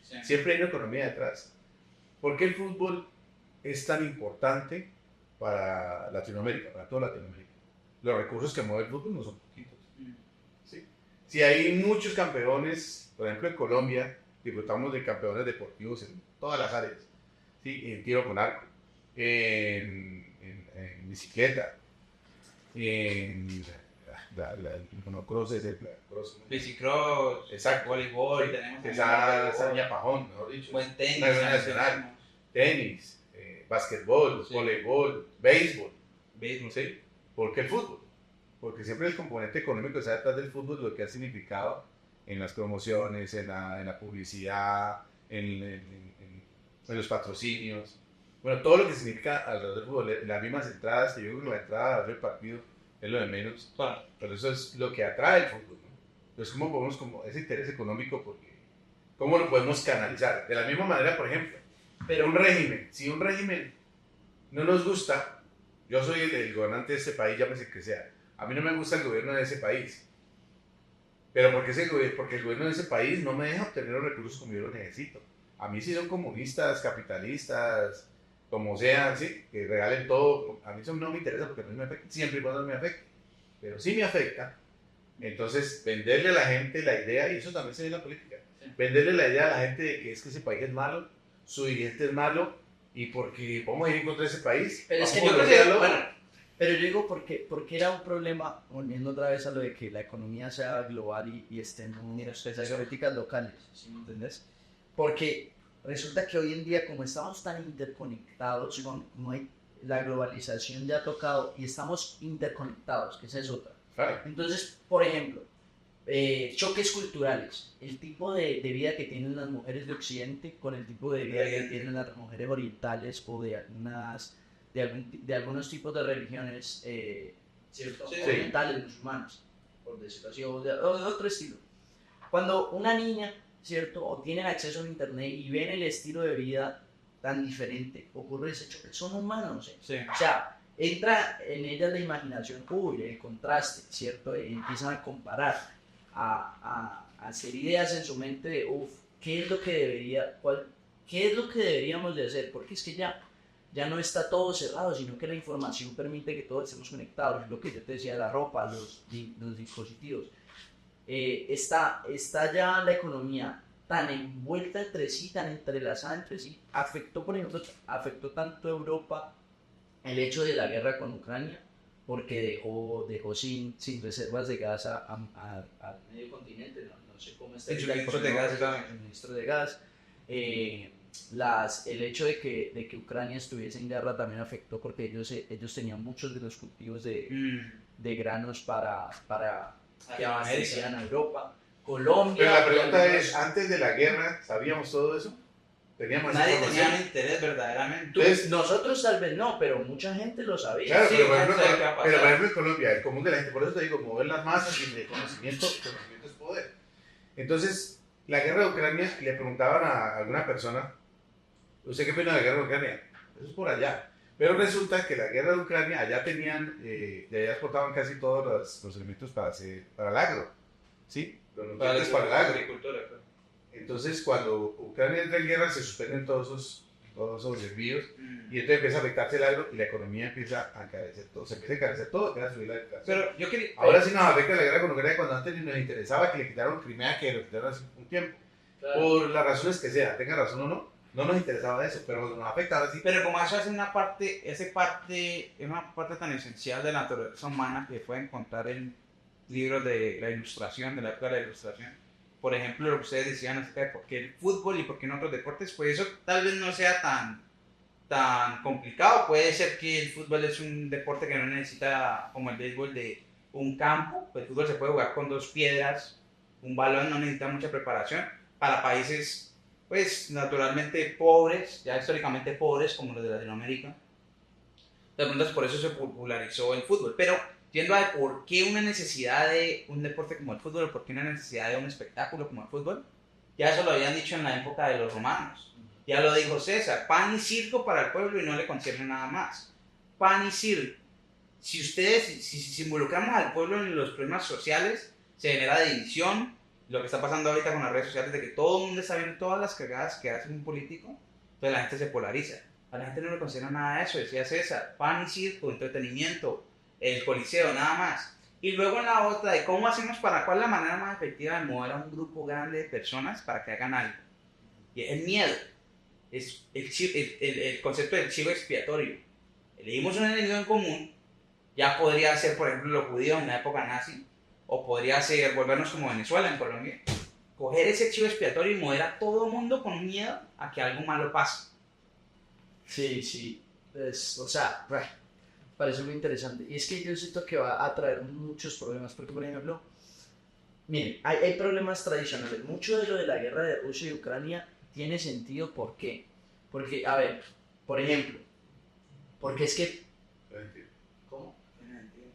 Sí. Siempre hay una economía detrás. ¿Por qué el fútbol es tan importante para Latinoamérica, para toda Latinoamérica? Los recursos que mueve el fútbol no son poquitos. ¿Sí? Si hay muchos campeones, por ejemplo en Colombia, disfrutamos de campeones deportivos en todas las áreas, ¿sí? En tiro con arco, en bicicleta, en monocross, bicicross, exacto, voleibol, tenemos pajón, mejor dicho, buen tenis, nacional, tenis, básquetbol, sí, voleibol, béisbol, ¿sí? ¿Por qué el fútbol? Porque siempre el componente económico está detrás del fútbol, lo que ha significado en las promociones, en la publicidad, en los patrocinios. Bueno, todo lo que significa alrededor del fútbol, las mismas entradas, que yo creo que la entrada del partido es lo de menos, pero eso es lo que atrae el fútbol, ¿no? Entonces, ¿cómo podemos, como ese interés económico, porque cómo lo podemos canalizar? De la misma manera, por ejemplo, pero un régimen, si un régimen no nos gusta, yo soy el gobernante de este país, llámese que sea, a mí no me gusta el gobierno de ese país, pero porque el gobierno de ese país no me deja obtener los recursos como yo los necesito. A mí si son comunistas, capitalistas, como sean, sí, que regalen todo, a mí eso no me interesa porque no me afecta, siempre y cuando no me afecte, pero sí me afecta. Entonces, venderle a la gente la idea, y eso también se ve en la política, venderle la idea a la gente de que es que ese país es malo, su dirigente es malo, y porque vamos a ir en contra de ese país. Pero es que yo creo que, bueno, pero yo digo porque era un problema, volviendo otra vez a lo de que la economía sea global y esté en unas políticas locales, ¿sí me entendés? Porque resulta que hoy en día, como estamos tan interconectados, no hay, la globalización ya ha tocado y estamos interconectados, que esa es otra. Entonces, por ejemplo, choques culturales, el tipo de vida que tienen las mujeres de Occidente con el tipo de vida que tienen las mujeres orientales o de algunos tipos de religiones ¿cierto? Sí. Orientales, musulmanas, por decirlo así, o de otro estilo. Cuando una niña, ¿cierto? O tienen acceso a internet y ven el estilo de vida tan diferente, ocurre ese choque. Son humanos, ¿eh? Sí. O sea, entra en ellas la imaginación, el contraste, ¿cierto? Y empiezan a comparar, a hacer ideas en su mente de, ¿qué es lo que deberíamos de hacer? Porque es que ya no está todo cerrado, sino que la información permite que todos estemos conectados. Lo que yo te decía, la ropa, los dispositivos. Está ya la economía tan envuelta entre sí, tan entrelazada entre sí, afectó tanto a Europa el hecho de la guerra con Ucrania, porque dejó sin reservas de gas al medio continente, no sé cómo está el suministro de gas. El hecho de que Ucrania estuviese en guerra también afectó porque ellos tenían muchos de los cultivos de granos para que abastecieran a Europa. Colombia. Pero la pregunta es, antes de la guerra, ¿sabíamos todo eso? Nadie tenía un interés verdaderamente. Entonces, nosotros tal vez no, pero mucha gente lo sabía. Claro, pero por ejemplo en Colombia, el común de la gente, por eso te digo, mover las masas y el conocimiento es poder. Entonces, la guerra de Ucrania, le preguntaban a alguna persona, ¿usted qué opina de la guerra de Ucrania? Eso es por allá. Pero resulta que la guerra de Ucrania, allá tenían, de allá exportaban casi todos los elementos para el agro, ¿sí? Los nutrientes para la agricultura, claro. Entonces, cuando Ucrania entra en guerra, se suspenden todos esos desvíos y entonces empieza a afectarse el agro y la economía empieza a encarecer todo. Se empieza a encarecer todo, empieza a subir la inflación. Ahora sí nos afecta la guerra con Ucrania cuando antes nos interesaba que le quitaron Crimea, que lo quitaron hace un tiempo. Claro. Por las razones que sea, tenga razón o no, no nos interesaba eso, pero nos afecta ahora sí. Pero como eso es una parte tan esencial de la naturaleza humana que puede encontrar en libros de la ilustración, de la época de la ilustración. Por ejemplo, lo que ustedes decían acerca de por qué el fútbol y por qué en otros deportes, pues eso tal vez no sea tan complicado. Puede ser que el fútbol es un deporte que no necesita, como el béisbol, de un campo. El fútbol se puede jugar con 2 piedras, un balón, no necesita mucha preparación. Para países, pues, naturalmente pobres, ya históricamente pobres, como los de Latinoamérica. De pronto por eso se popularizó el fútbol. Pero yendo a por qué una necesidad de un deporte como el fútbol, o por qué una necesidad de un espectáculo como el fútbol, ya eso lo habían dicho en la época de los romanos. Ya lo dijo César, pan y circo para el pueblo y no le concierne nada más. Pan y circo. Si involucramos al pueblo en los problemas sociales, se genera división. Lo que está pasando ahorita con las redes sociales, de que todo el mundo está viendo todas las cagadas que hace un político, entonces la gente se polariza. A la gente no le concierne nada de eso, decía César, pan y circo, entretenimiento, el coliseo, nada más. Y luego en la otra de cómo hacemos cuál es la manera más efectiva de mover a un grupo grande de personas para que hagan algo. Y el miedo, es el concepto del chivo expiatorio. Elegimos un enemigo en común, ya podría ser por ejemplo los judíos en la época nazi, o podría ser volvernos como Venezuela en Colombia, coger ese chivo expiatorio y mover a todo el mundo con miedo a que algo malo pase. Sí, o sea, parece muy interesante. Y es que yo siento que va a traer muchos problemas, porque por ejemplo, Miren, hay problemas tradicionales. Mucho de lo de la guerra de Rusia y Ucrania tiene sentido. ¿Por qué? Porque, a ver, por ejemplo, porque es que, ¿cómo?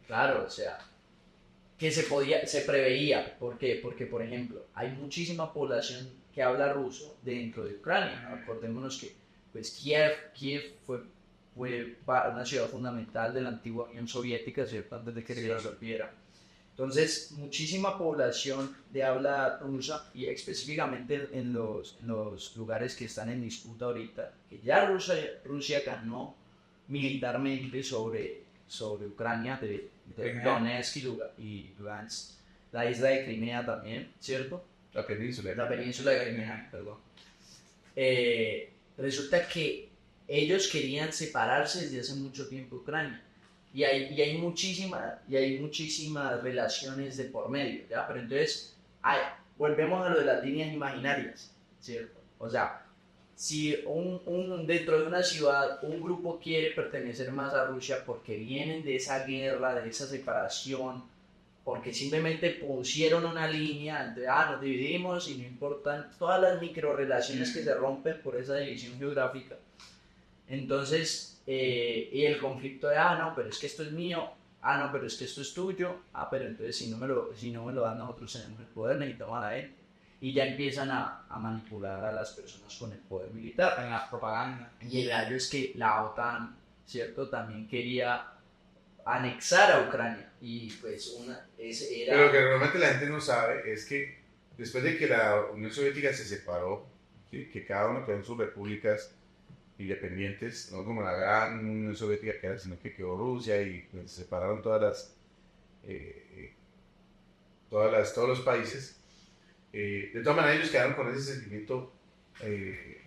Claro, o sea, que se preveía. ¿Por qué? Porque, por ejemplo, hay muchísima población que habla ruso dentro de Ucrania. Acordémonos que, pues, Kiev fue una ciudad fundamental de la antigua Unión Soviética, ¿cierto? Antes de que se disolviera. Entonces, muchísima población de habla rusa y específicamente en los lugares que están en disputa ahorita, que ya Rusia ganó militarmente sobre Ucrania, de Donetsk y Lugansk, la isla de Crimea también, ¿cierto? La península. La península de Crimea, perdón. Resulta que ellos querían separarse desde hace mucho tiempo de Ucrania. Y hay muchísimas relaciones de por medio, ¿ya? Pero entonces, volvemos a lo de las líneas imaginarias, ¿cierto? O sea, si dentro de una ciudad un grupo quiere pertenecer más a Rusia porque vienen de esa guerra, de esa separación, porque simplemente pusieron una línea, entonces, nos dividimos y no importan todas las microrelaciones que se rompen por esa división geográfica. Entonces, y el conflicto de, no, pero es que esto es mío, no, pero es que esto es tuyo, pero entonces si no me lo dan nosotros tenemos el poder, necesitamos a la gente. Y ya empiezan a manipular a las personas con el poder militar. En la propaganda. Y el gallo es que la OTAN, ¿cierto? También quería anexar a Ucrania. Y pues era... Pero lo que realmente la gente no sabe es que después de que la Unión Soviética se separó, ¿sí? Que cada uno quedó en sus repúblicas independientes, no como la gran Unión Soviética que era, sino que quedó Rusia y pues, se separaron todos los países. De todas maneras ellos quedaron con ese sentimiento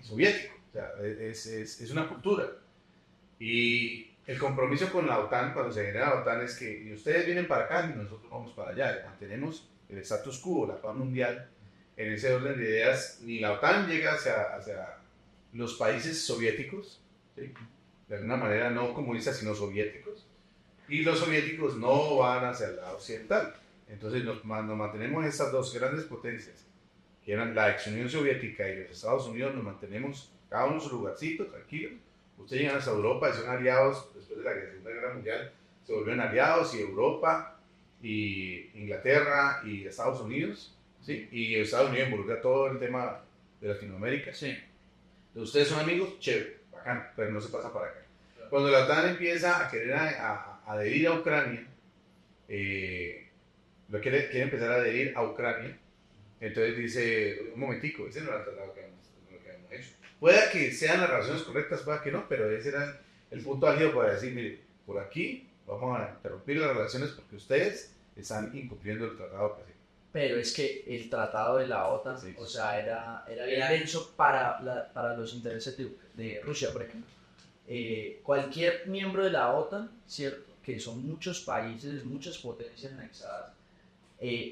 soviético, o sea, es una cultura. Y el compromiso con la OTAN, cuando se genera la OTAN, es que ustedes vienen para acá y nosotros vamos para allá. Mantenemos el status quo, la paz mundial, en ese orden de ideas. Ni la OTAN llega hacia los países soviéticos, ¿sí? De alguna manera no comunistas, sino soviéticos. Y los soviéticos no van hacia el lado occidental. Entonces nos mantenemos estas dos grandes potencias, que eran la ex Unión Soviética y los Estados Unidos, nos mantenemos cada uno en su lugarcito, tranquilo. Ustedes llegan hasta Europa y son aliados, después de la Segunda Guerra Mundial, se volvieron aliados, y Europa, y Inglaterra, y Estados Unidos, ¿sí? Y Estados Unidos involucra todo el tema de Latinoamérica. Sí. Entonces, ustedes son amigos, chévere, bacán, pero no se pasa para acá. Cuando la OTAN empieza a querer adherir a Ucrania, quiere empezar a adherir a Ucrania, entonces dice, un momentico, ese no era el tratado que habíamos hecho. Puede que sean las razones correctas, puede que no, pero ese era el punto álgido para decir, mire, por aquí vamos a interrumpir las relaciones porque ustedes están incumpliendo el tratado pacífico. Pero es que el tratado de la OTAN, Sí. o sea, era bien hecho para los intereses de Rusia, por ejemplo. Cualquier miembro de la OTAN, ¿cierto? Que son muchos países, muchas potencias anexadas,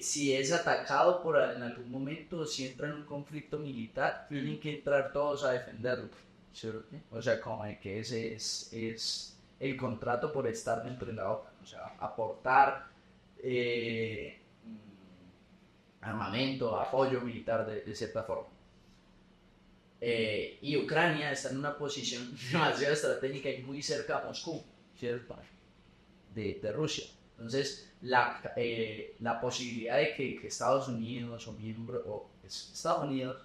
si es atacado en algún momento, si entra en un conflicto militar, tienen que entrar todos a defenderlo, ¿cierto? O sea, como que ese es el contrato por estar dentro de la OTAN, o sea, aportar armamento, apoyo militar de cierta forma. Y Ucrania está en una posición demasiado estratégica y muy cerca a Moscú, ¿cierto? De Rusia. Entonces, la posibilidad de que Estados Unidos Estados Unidos,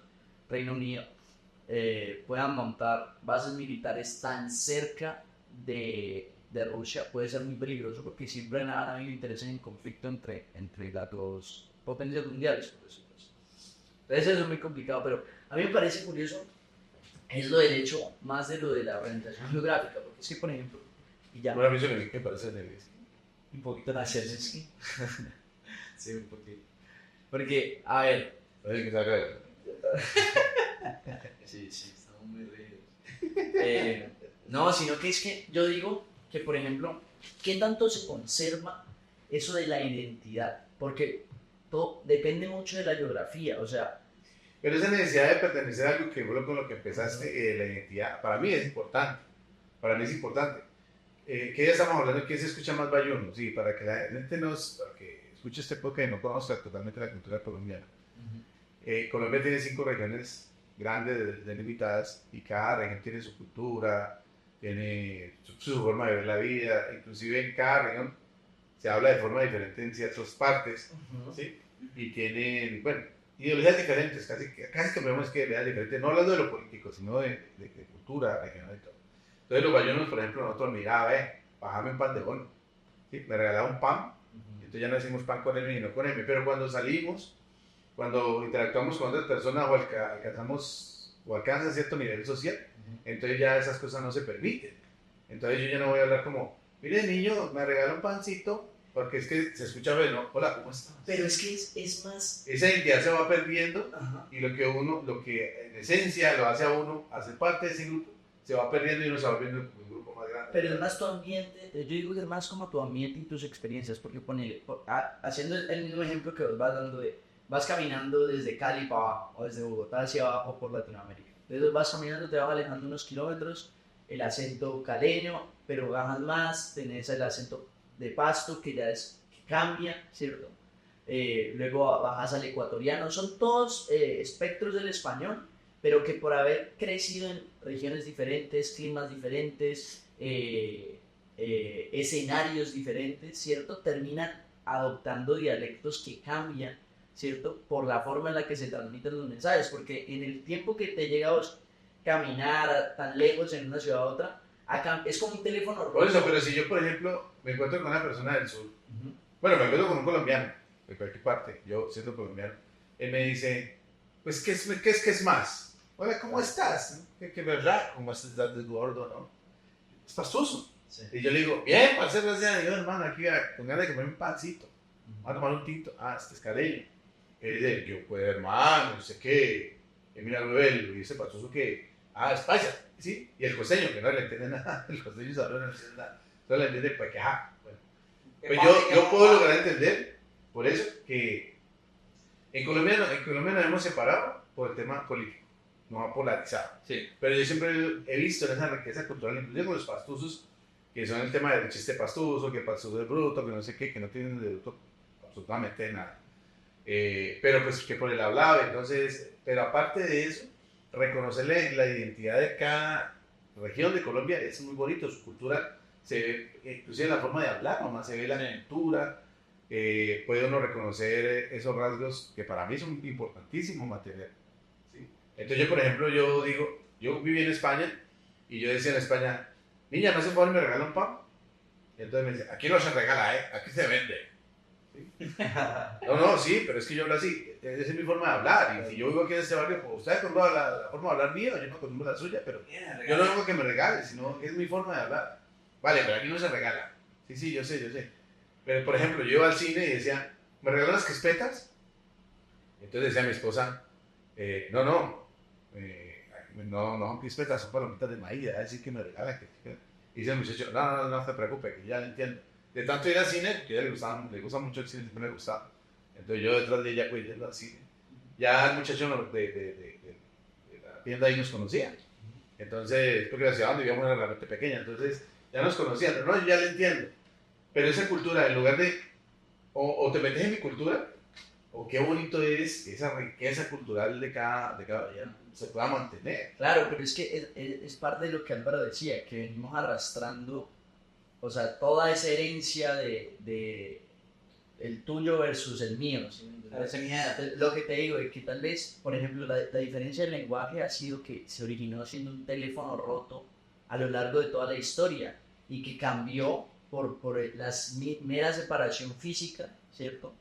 Reino Unido, puedan montar bases militares tan cerca de Rusia puede ser muy peligroso porque siempre han habido intereses en conflicto entre las dos potencias mundiales, por supuesto. Entonces eso es muy complicado, pero a mí me parece curioso es lo del hecho más de lo de la orientación geográfica, porque es que, por ejemplo, y ya... Bueno, a mí se me parece Zelensky. Un poquito la Zelensky. Sí, un poquito. Porque, a ver... Oye, que salga de... Sí, estamos muy reídos. No, sino que es que yo digo que, por ejemplo, ¿qué tanto se conserva eso de la identidad? Porque todo depende mucho de la geografía, o sea... Pero esa necesidad de pertenecer a algo que fue con lo que empezaste, la identidad, para mí es importante. Para mí es importante. ¿Qué ya estamos hablando? ¿Qué se escucha más bayuno? Sí, para que la gente para que escuche este podcast y no conozca totalmente la cultura colombiana. Colombia tiene 5 regiones grandes delimitadas y cada región tiene su cultura, tiene su forma de ver la vida, inclusive en cada región se habla de forma diferente en ciertas partes, ¿sí? Y tienen, bueno, ideologías diferentes, casi que vemos que ideologías diferentes, no hablando de lo político, sino de cultura regional y todo. Entonces los bayunos, por ejemplo, nosotros miraba, bajame un pan de bono, ¿sí? Me regalaba un pan, entonces ya no hacemos pan con él no con él, pero cuando salimos, cuando interactuamos con otras personas o alcanza cierto nivel social, entonces ya esas cosas no se permiten. Entonces yo ya no voy a hablar como, mire niño, me regala un pancito, porque es que se escucha bueno, hola, ¿cómo estás? Pero es que es más... Esa identidad se va perdiendo y lo que en esencia lo hace a uno hacer parte de ese grupo, se va perdiendo y uno se va volviendo un grupo más grande. Pero es más tu ambiente, yo digo que es más como tu ambiente y tus experiencias, porque haciendo el mismo ejemplo que vos vas dando vas caminando desde Cali para abajo, o desde Bogotá hacia abajo por Latinoamérica. Entonces vas caminando, te vas alejando unos kilómetros, el acento caleño, pero bajas más, tenés el acento de Pasto, que cambia, ¿cierto? Luego bajas al ecuatoriano, son todos espectros del español, pero que por haber crecido en regiones diferentes, climas diferentes, escenarios diferentes, ¿cierto? Terminan adoptando dialectos que cambian, ¿cierto? Por la forma en la que se transmiten los mensajes, porque en el tiempo que te llega a vos caminar tan lejos en una ciudad a otra, acá es como un teléfono rojo. Por eso, pero si yo, por ejemplo, me encuentro con una persona del sur, bueno, me encuentro con un colombiano, de cualquier parte, yo siendo colombiano, él me dice, pues, ¿qué es más? Hola, ¿cómo estás? ¿Qué verdad? ¿Cómo estás de gordo, no? Es pastoso. Sí. Y yo le digo, bien, parce, gracias a Dios, hermano, aquí con ganas de comer un pancito. Vamos a tomar un tinto. Ah, este es caleño. Él dice, yo, pues, hermano, no sé qué. Y mira, Rubel, y ese pastoso que, es paisa, ¿sí? Y el costeño, que no le entiende nada. El costeño no le entiende nada. Solo le entiende, pues, que bueno. Pues yo puedo lograr entender, por eso, que en Colombia nos hemos separado por el tema político. Nos ha polarizado. Sí. Pero yo siempre he visto en esa riqueza cultural, inclusive con los pastusos, que son el tema del chiste pastuso, que el pastuso es bruto, que no sé qué, que no tienen de bruto absolutamente nada. Pero pues que por el hablado, entonces, pero aparte de eso, reconocerle la identidad de cada región de Colombia es muy bonito, su cultura se ve, inclusive en la forma de hablar, nomás se ve la cultura, puede uno reconocer esos rasgos que para mí son importantísimos mantener. ¿Sí? Entonces yo, por ejemplo, yo viví en España y yo decía en España, niña, ¿no se puede me regala un pan? Y entonces me dice, aquí no se regala, aquí se vende. ¿Sí? No, sí, pero es que yo hablo así, esa es mi forma de hablar, y si yo vivo aquí en este barrio, pues usted acostumbra la forma de hablar mía, yo no acostumbro la suya, pero yo no digo que me regale, sino es mi forma de hablar. Vale, pero aquí no se regala. Sí, yo sé. Pero, por ejemplo, yo iba al cine y decía, ¿me regalan las crispetas? Entonces decía mi esposa, no son crispetas, son palomitas de maíz, es decir que me regalan. Y dice el muchacho, no se preocupe, que ya lo entiendo. De tanto ir al cine, que a ella le gusta mucho el cine, siempre me gustaba. Entonces yo detrás de ella, pues, yendo al cine. Ya el muchacho de la tienda ahí nos conocía. Entonces, porque la ciudad donde vivíamos era realmente pequeña, entonces ya nos conocían. Pero no, yo ya lo entiendo. Pero esa cultura, en lugar de, o te metes en mi cultura, o qué bonito es esa riqueza cultural de cada día se pueda mantener. Claro, pero es que es parte de lo que Álvaro decía, que venimos arrastrando, o sea, toda esa herencia de el tuyo versus el mío. ¿Sí? Lo que te digo es que tal vez, por ejemplo, la diferencia del lenguaje ha sido que se originó siendo un teléfono roto a lo largo de toda la historia y que cambió por la mera separación física, ¿cierto?,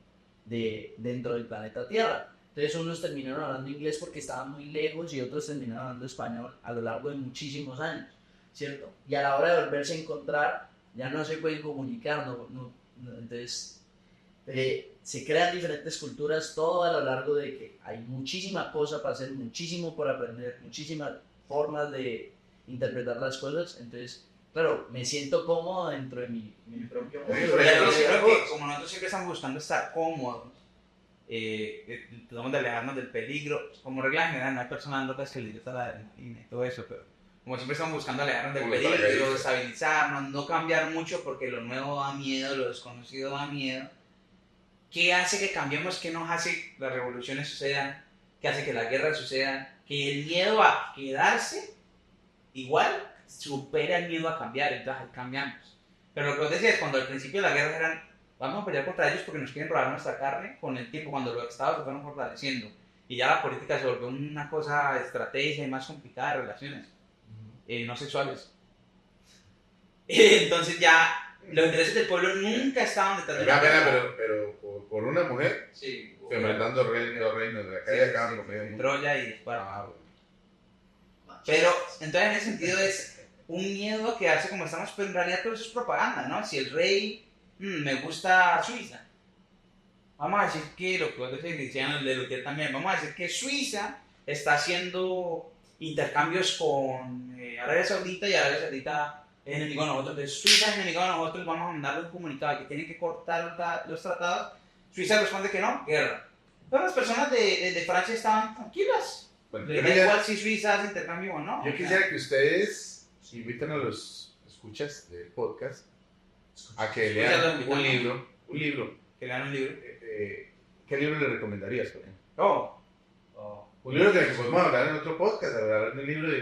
dentro del planeta Tierra. Entonces unos terminaron hablando inglés porque estaban muy lejos y otros terminaron hablando español a lo largo de muchísimos años, ¿cierto? Y a la hora de volverse a encontrar ya no se pueden comunicar, entonces se crean diferentes culturas todo a lo largo de que hay muchísima cosa para hacer, muchísimo por aprender, muchísimas formas de interpretar las cosas. Entonces, claro, me siento cómodo dentro de mi propio mundo. Yo creo que como nosotros siempre estamos buscando estar cómodos, tratamos de alejarnos del peligro, como regla general, no hay personas locas que les gusta la adrenalina y todo eso, pero como siempre estamos buscando alejarnos del peligro, estabilizarnos, no cambiar mucho porque lo nuevo da miedo, lo desconocido da miedo. ¿Qué hace que cambiemos? ¿Qué nos hace que las revoluciones sucedan? ¿Qué hace que las guerras sucedan? Que el miedo a quedarse igual supera el miedo a cambiar, entonces ahí cambiamos. Pero lo que os decía es cuando al principio de la guerra eran, vamos a pelear contra ellos porque nos quieren robar nuestra carne, con el tiempo, cuando los estados se fueron fortaleciendo y ya la política se volvió una cosa de estrategia y más complicada de relaciones no sexuales. Entonces ya los intereses del pueblo nunca estaban detrás de Me da la pena, guerra. pero por una mujer, Sí, enfrentando los reinos de la calle acá, lo que Troya y bueno. Ah, bueno. Pero entonces en ese sentido es un miedo que hace como estamos, pero en realidad todo eso es propaganda, ¿no? Si el rey me gusta Suiza, vamos a decir que lo que vos decían el de Luthier también, vamos a decir que Suiza está haciendo intercambios con Arabia Saudita y Arabia Saudita es enemigo de nosotros. Entonces Suiza es enemigo de nosotros, vamos a mandarle un comunicado que tienen que cortar los tratados. Suiza responde que no, guerra. Pero las personas de Francia estaban tranquilas. Bueno, Les da igual si Suiza hace intercambio o no. yo quisiera que ustedes inviten a los escuchas del podcast a que lean un libro. Que lean un libro. ¿Qué libro le recomendarías, por ejemplo? Oh. Un libro que podemos hablar en otro podcast, hablar de un libro de...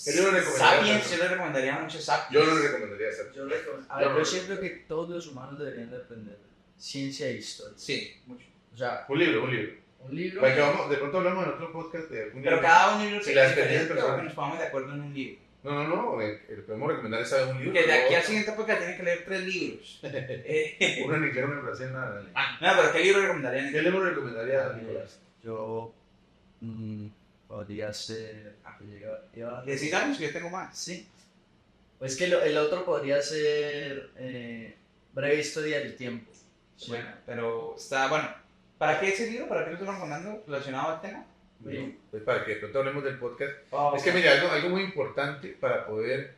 ¿Qué libro le recomendarías? Sapiens, yo le recomendaría mucho Sapiens. Yo no le recomendaría Sapiens. Yo siento que todos los humanos deberían de aprender ciencia e historia. Sí, mucho. O sea, Un libro. un libro. Para que de pronto hablamos en otro podcast de algún Pero libro. cada un libro Sí, que la es experiencia diferente, o personal. que nos pongamos de acuerdo en un libro. No, le podemos recomendar esa vez un libro. Que de aquí pero al siguiente podcast tienen que leer 3 libros. Uno en inglés, uno en francés, nada. No, pero ¿qué libro recomendarían? ¿Qué libro recomendaría, Nicolás? Yo podría ser. Decís algo, que yo tengo más. Sí. Pues que el otro podría ser Breve Historia del Tiempo. Sí. Bueno, pero está bueno. ¿Para qué ese libro? ¿Para qué lo estamos recomendando relacionado al tema? Pues para que de pronto hablemos del podcast. Oh, Es que mira, algo muy importante para poder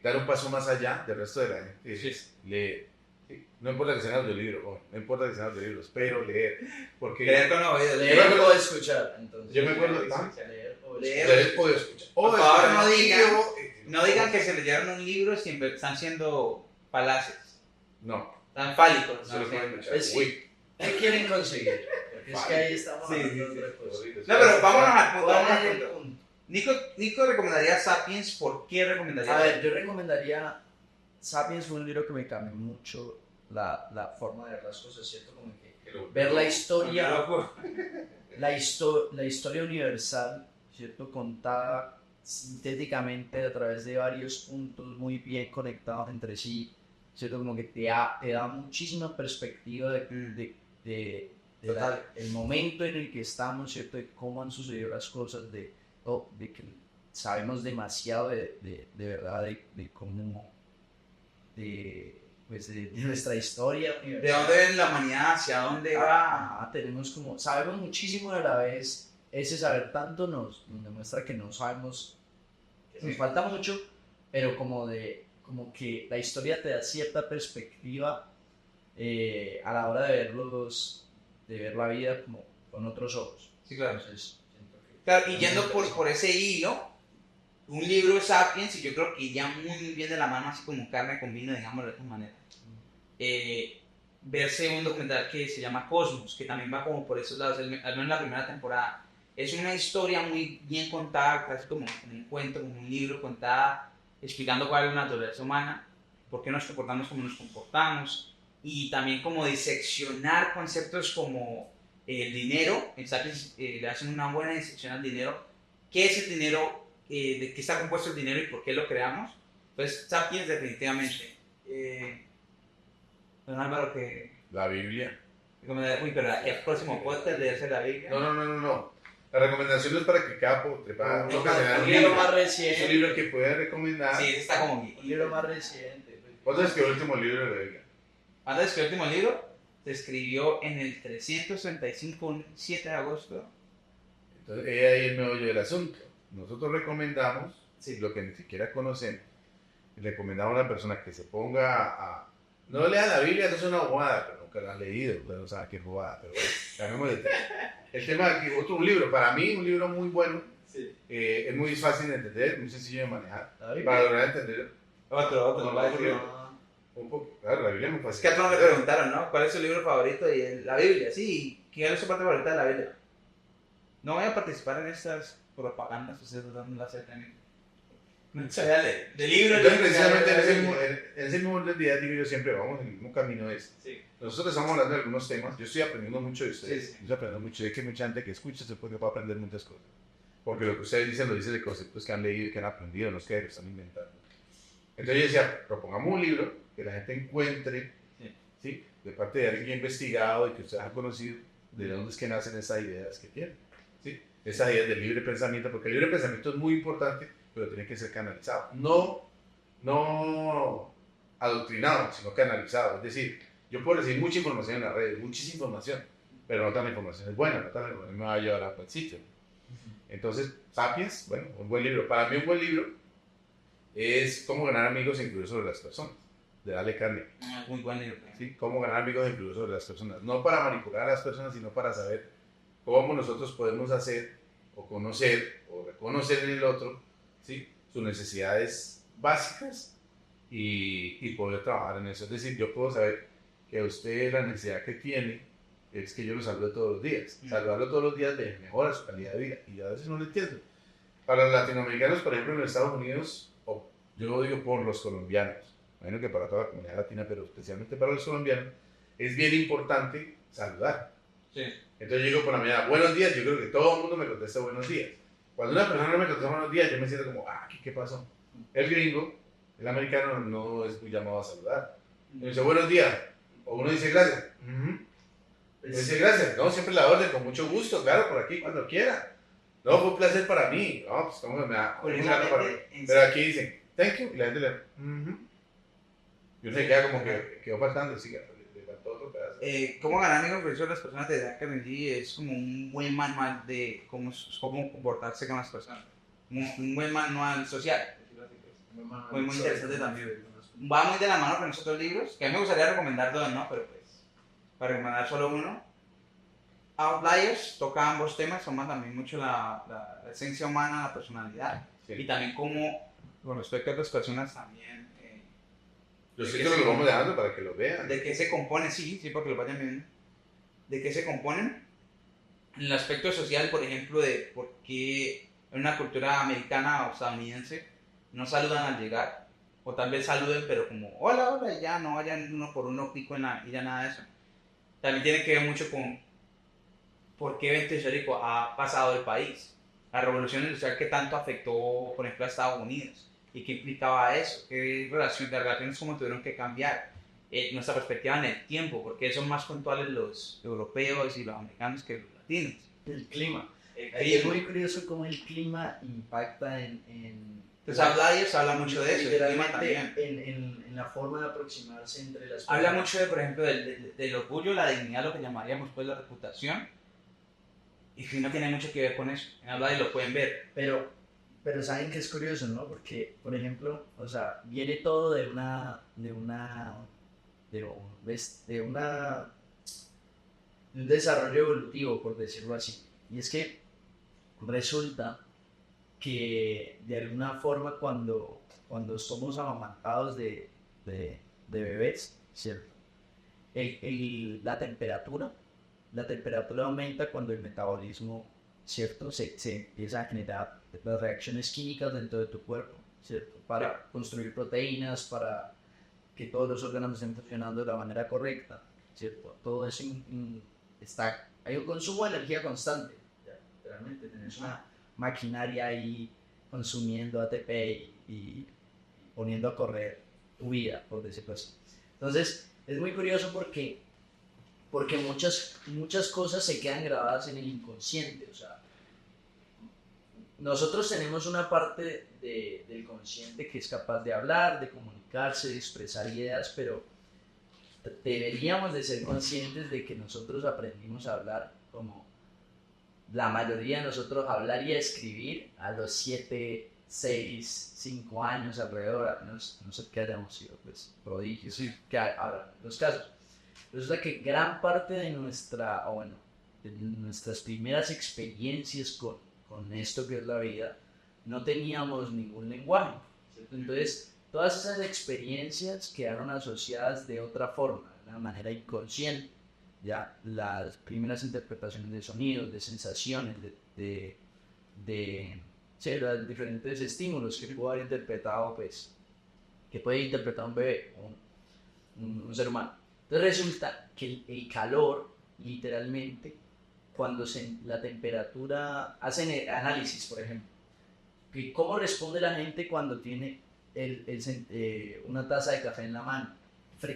dar un paso más allá del resto de la gente. Sí. Leer. Sí, no importa que sean audiolibros, no importa que sean audiolibros, pero leer. Porque leer con oídos. Leer o escuchar. Entonces, yo me acuerdo leer o Leer. leer o escuchar. Por favor, no digan- digan. No digan que se leyeron un libro si están siendo falaces. No, Están fálicos. se lo ¿no? pueden Sí. escuchar. Es- Uy, ¿Qué quieren conseguir? Porque es que ahí estamos Sí, hablando sí, de sí. otra cosa. No, pero vámonos al punto. ¿Cuál Vámonos es al el punto. punto? Nico recomendaría Sapiens. ¿Por qué recomendaría? A ver, yo recomendaría Sapiens. Fue un libro que me cambió mucho la forma de ver las cosas, ¿cierto? Como que ver la historia, la historia universal, ¿cierto? Contada sintéticamente a través de varios puntos muy bien conectados entre sí, ¿cierto? Como que te da muchísima perspectiva de el momento en el que estamos, ¿cierto? De cómo han sucedido las cosas, de que sabemos demasiado de verdad de cómo, pues de nuestra historia universal. ¿De dónde viene la humanidad? ¿Hacia dónde va? Tenemos como, sabemos muchísimo, de la vez ese saber tanto nos demuestra que no sabemos, que nos falta mucho, pero como que la historia te da cierta perspectiva a la hora de ver la vida como con otros ojos. Sí, claro. Entonces, siento que- Claro, y yendo por ese hilo, un libro de Sapiens, y yo creo que ya muy bien de la mano, así como carne con vino, digámoslo de esta manera. Verse un documental que se llama Cosmos, que también va como por esos lados, al menos en la primera temporada. Es una historia muy bien contada, casi como un cuento, como un libro contada, explicando cuál es la naturaleza humana, por qué nos comportamos como nos comportamos, y también como diseccionar conceptos como el dinero. En Sapiens le hacen una buena disección al dinero. ¿Qué es el dinero? ¿De qué está compuesto el dinero y por qué lo creamos? Pues Sapiens definitivamente. Don Álvaro, que la Biblia. recomendaría, uy, pero el próximo podcast leerse la Biblia. No. La recomendación no es para que cada trepada Un no que se da un libro libro. más Es un reciente. libro que puede recomendar. Sí, ese está como... Un libro más reciente. ¿Cuándo es que el último libro de la Biblia? Antes de que el último libro se escribió en el 335, un 7 de agosto. Entonces, es ahí el meollo del asunto. Nosotros recomendamos Sí. lo que ni siquiera conocemos. Y recomendamos a una persona que se ponga a... No lea la Biblia, no es una bobada, pero nunca la han leído, pero no sabe qué es bobada. Pero bueno, cambiemos de tema. El tema aquí, un libro, para mí, un libro muy bueno. Sí. Es muy fácil de entender, muy sencillo de manejar. La Biblia. Para lograr entender. Otro, No, va a no, decir. Un poco, claro, la Biblia es muy Es fácil. que a todos le preguntaron, ¿no? ¿Cuál es su libro favorito? Y la Biblia, sí. ¿Qué es su parte favorita de la Biblia? No voy a participar en estas propagandas, ustedes no las hacen también. No sé, dale. De libros. Entonces, precisamente en ese mismo orden didáctico yo siempre vamos en el mismo camino. Sí. Nosotros estamos hablando de algunos temas. Yo estoy aprendiendo mucho de ustedes. Sí, sí. Yo estoy aprendiendo mucho de que mucha gente que escucha se puede aprender muchas cosas. Porque lo que ustedes dicen lo dicen de conceptos que han leído y que han aprendido, no es que están inventando. Entonces yo decía, propongamos un libro que la gente encuentre, ¿sí? De parte de alguien que ha investigado y que ustedes han conocido, de dónde es que nacen esas ideas que tienen. ¿Sí? Esas ideas del libre pensamiento, porque el libre pensamiento es muy importante, pero tiene que ser canalizado. No adoctrinado, sino canalizado. Es decir, yo puedo recibir mucha información en las redes, muchísima información, pero no toda la información es buena, no toda la información me va a llevar a buen sitio. Entonces, Sapiens, bueno, un buen libro. Para mí un buen libro es Cómo ganar amigos e influir sobre las personas, de Dale Carnegie. Muy buen libro. ¿Sí? Cómo ganar amigos e influir sobre las personas. No para manipular a las personas, sino para saber cómo nosotros podemos hacer o conocer o reconocer en el otro, ¿sí? Sus necesidades básicas y poder trabajar en eso. Es decir, yo puedo saber que usted la necesidad que tiene es que yo lo salude todos los días. Saludarlo todos los días le mejora su calidad de vida y a veces no lo entiendo. Para los latinoamericanos, por ejemplo, en los Estados Unidos, o yo lo digo por los colombianos, imagino que para toda la comunidad latina, pero especialmente para los colombianos, es bien importante saludar. Sí. Entonces yo digo por la mañana, buenos días, yo creo que todo el mundo me contesta buenos días. Cuando una persona no me contesta buenos días, yo me siento como, ¿qué pasó? El gringo, el americano, no es muy llamado a saludar. Me dice buenos días, o uno dice gracias. Me dice gracias, no, siempre la orden, con mucho gusto, claro, por aquí, cuando quiera. No, fue un placer para mí. No, pues cómo me da. Pero aquí dicen, thank you, y la gente le y uno se queda como que quedó faltando, sí, le faltó otro pedazo. Cómo ganar amigos por eso las personas de Dale Carnegie es como un buen manual de cómo comportarse con las personas. Un buen manual social. Muy interesante también. Va muy de la mano con los otros libros, que a mí me gustaría recomendar dos, ¿no? Pero pues, para recomendar solo uno. Outliers toca ambos temas, toma también mucho la esencia humana, la personalidad. Sí. Y también cómo, con respecto a otras personas, también... Los títulos los vamos dejando para que lo vean. ¿De qué se compone? Sí, porque lo vayan viendo. ¿De qué se componen? En el aspecto social, por ejemplo, de por qué en una cultura americana o estadounidense no saludan al llegar. O tal vez saluden, pero como, hola, y ya, no vayan uno por uno pico y ya nada de eso. También tiene que ver mucho con por qué evento histórico ha pasado el país. La revolución industrial que tanto afectó, por ejemplo, a Estados Unidos. ¿Y qué implicaba eso? ¿Qué relaciones cómo tuvieron que cambiar? Nuestra perspectiva en el tiempo, porque son más puntuales los europeos y los americanos que los latinos. El clima. El Ahí es clima. muy curioso cómo el clima impacta en Entonces, Outliers habla mucho de eso, el clima literalmente también. en la forma de aproximarse entre las Habla personas. mucho, por ejemplo, del orgullo, la dignidad, lo que llamaríamos pues la reputación. Y clima tiene mucho que ver con eso. En Outliers lo pueden ver. Pero saben que es curioso, ¿no? Porque, por ejemplo, o sea, viene todo de un desarrollo evolutivo, por decirlo así. Y es que resulta que de alguna forma cuando somos amamantados de bebés, ¿cierto? La temperatura aumenta cuando el metabolismo, ¿cierto? Se empieza a generar las reacciones químicas dentro de tu cuerpo, ¿cierto? Para construir proteínas, para que todos los órganos estén funcionando de la manera correcta, ¿cierto? Todo eso hay un consumo de energía constante, ¿ya? Realmente tenés una maquinaria ahí consumiendo ATP y poniendo a correr tu vida, por decirlo así. Entonces, es muy curioso porque muchas cosas se quedan grabadas en el inconsciente. O sea, nosotros tenemos una parte del consciente que es capaz de hablar, de comunicarse, de expresar ideas, pero deberíamos de ser conscientes de que nosotros aprendimos a hablar como la mayoría de nosotros, hablar y escribir a los 7, 6, 5 años alrededor, no sé qué hayamos sido, pues prodigios, sí, que ahora, los casos. Resulta que gran parte de nuestras primeras experiencias con esto que es la vida, no teníamos ningún lenguaje, ¿cierto? Entonces, todas esas experiencias quedaron asociadas de otra forma, de una manera inconsciente. Ya las primeras interpretaciones de sonidos, de sensaciones, sí, los diferentes estímulos que pudo haber interpretado, pues, que puede interpretar un bebé, un ser humano. Entonces resulta que el calor, literalmente, cuando la temperatura, hacen análisis, por ejemplo, que cómo responde la gente cuando tiene una taza de café en la mano,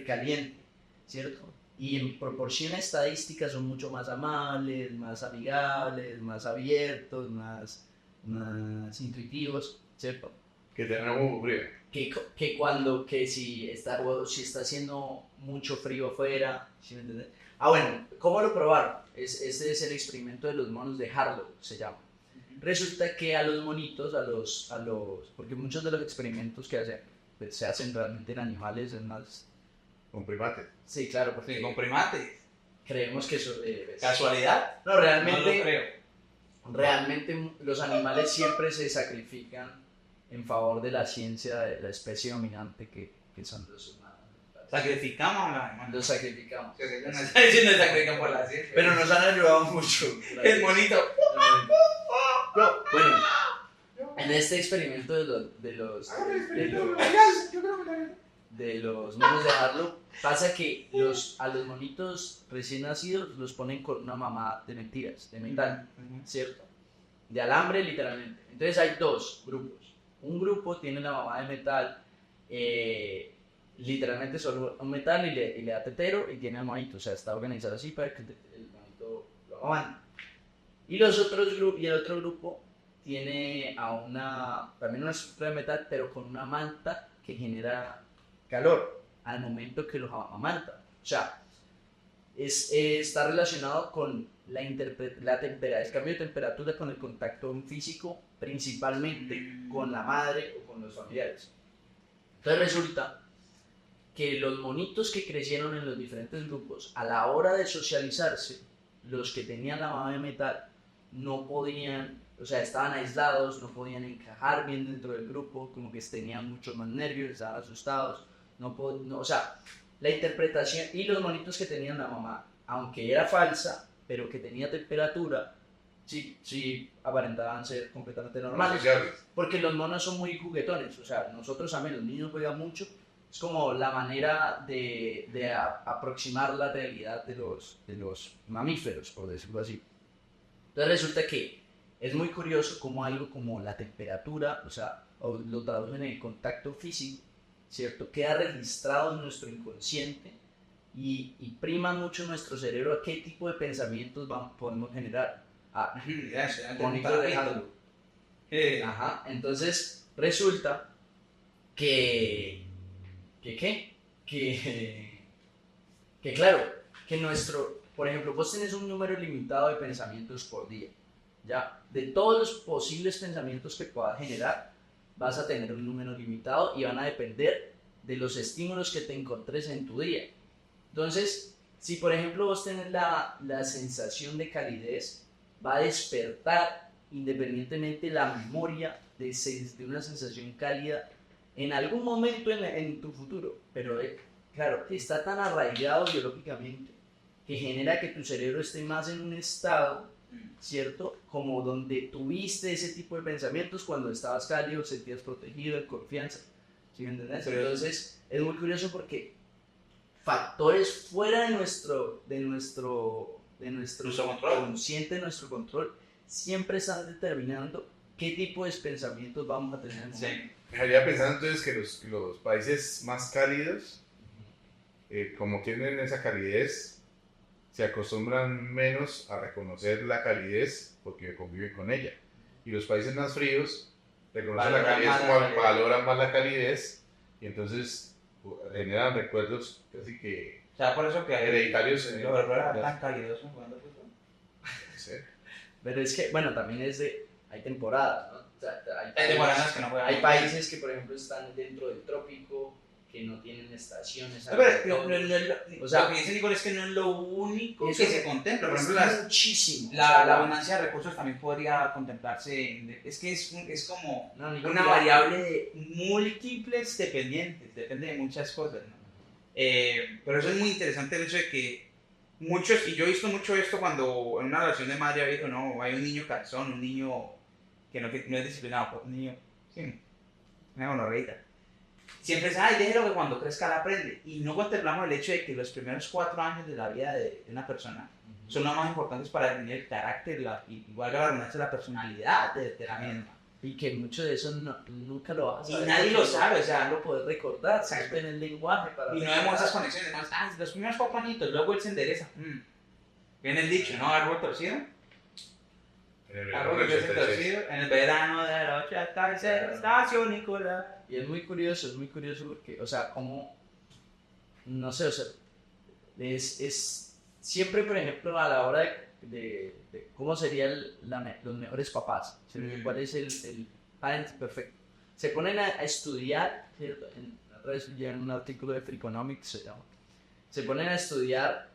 caliente, ¿cierto? Y en proporción a estadísticas son mucho más amables, más amigables, más abiertos, más intuitivos, ¿cierto? Que tenemos un frío. Que si está haciendo mucho frío afuera, ¿sí me entiendes? Ah, bueno, ¿cómo lo probaron? Este es el experimento de los monos de Harlow, se llama. Resulta que a los monitos, porque muchos de los experimentos que hacen, pues, se hacen realmente en animales, es más... Con primates. Sí, claro, porque Sí, con primates. creemos que eso... ¿Casualidad? No, realmente... No lo creo. Realmente los animales siempre se sacrifican en favor de la ciencia de la especie dominante que son los humanos. Sacrificamos a los animales. Los sacrificamos. No está diciendo que sacrifican por la ciencia. Pero nos han ayudado mucho. Es bonito. Bueno, en este experimento de los monos de Harlow, pasa que a los monitos recién nacidos los ponen con una mamá de mentiras, de metal, ¿cierto? De alambre, literalmente. Entonces hay dos grupos. Un grupo tiene la mamá de metal, literalmente solo un metal y le da tetero y tiene al monito. O sea, está organizado así para que el monito lo amamante. Y el otro grupo tiene también una estructura de metal, pero con una manta que genera calor al momento que los amamanta. O sea, está relacionado con el cambio de temperatura con el contacto físico, principalmente con la madre o con los familiares. Entonces resulta que los monitos que crecieron en los diferentes grupos, a la hora de socializarse, los que tenían la mamá de metal no podían, o sea, estaban aislados, no podían encajar bien dentro del grupo, como que tenían muchos más nervios, estaban asustados, o sea, la interpretación, y los monitos que tenían la mamá, aunque era falsa, pero que tenía temperatura, sí aparentaban ser completamente normales, porque los monos son muy juguetones, o sea, nosotros también, los niños juegan mucho, es como la manera de aproximar la realidad de los mamíferos, por decirlo así. Entonces resulta que es muy curioso como algo como la temperatura, o sea, lo traducen en el contacto físico, ¿cierto? Queda registrado en nuestro inconsciente y prima mucho nuestro cerebro a qué tipo de pensamientos podemos generar. Bonito dejarlo. Ajá, entonces resulta que claro, que por ejemplo, vos tenés un número limitado de pensamientos por día, ¿ya? De todos los posibles pensamientos que puedas generar, vas a tener un número limitado y van a depender de los estímulos que te encontres en tu día. Entonces, si por ejemplo vos tenés la sensación de calidez, va a despertar independientemente la memoria de una sensación cálida en algún momento en tu futuro, pero claro, está tan arraigado biológicamente que genera que tu cerebro esté más en un estado, ¿cierto? Como donde tuviste ese tipo de pensamientos cuando estabas cálido, sentías protegido, en confianza, ¿sí me entiendes? Entonces, es muy curioso porque factores fuera de nuestro consciente, de nuestro control, siempre están determinando qué tipo de pensamientos vamos a tener. Sí. Me haría pensando entonces que los países más cálidos, como tienen esa calidez, se acostumbran menos a reconocer la calidez porque conviven con ella. Y los países más fríos reconocen la calidez como valoran más la calidez y entonces generan recuerdos casi que O sea, por eso que hereditarios. los europeos eran tan calidosos jugando fútbol. Sí. Pero es que, bueno, también hay temporadas, ¿no? O sea, Hay temporadas que no juegan. hay países que, por ejemplo, están dentro del trópico, que no tienen estaciones. No, pero O sea, lo que dice Nicole es que no es lo único eso que se contempla. Por es ejemplo, muchísimo. la abundancia de recursos también podría contemplarse. Es que es como No, una variable de múltiples dependientes, depende de muchas cosas, ¿no? Pero eso es muy interesante el hecho de que muchos, y yo he visto mucho esto cuando en una relación de madre a hijo, no, hay un niño calzón, un niño que no es disciplinado, un niño, sí, una gonorreita. Siempre es, ay, déjelo que cuando crezca la aprende. Y no contemplamos el hecho de que los primeros 4 años de la vida de una persona son los más importantes para definir el carácter, igual que la redundancia, la personalidad de la misma. Y que mucho de eso nunca lo vas a Y saber. nadie lo sabe, o sea, no lo puedes recordar, Exacto. está en el lenguaje. y no vemos esas conexiones, más, los primeros 4 añitos, luego él se endereza. Viene el dicho, ¿no? Árbol torcido. En el Árbol que crece torcido. En el verano de la 86 estación Nicolás. Y es muy curioso porque, o sea, como, no sé, o sea, es siempre, por ejemplo, a la hora de cómo serían los mejores papás, ¿sí? ¿Cuál es el parent perfecto? Se ponen a estudiar, ¿cierto? Otra vez ya en un artículo de Freakonomics se llama, se ponen a estudiar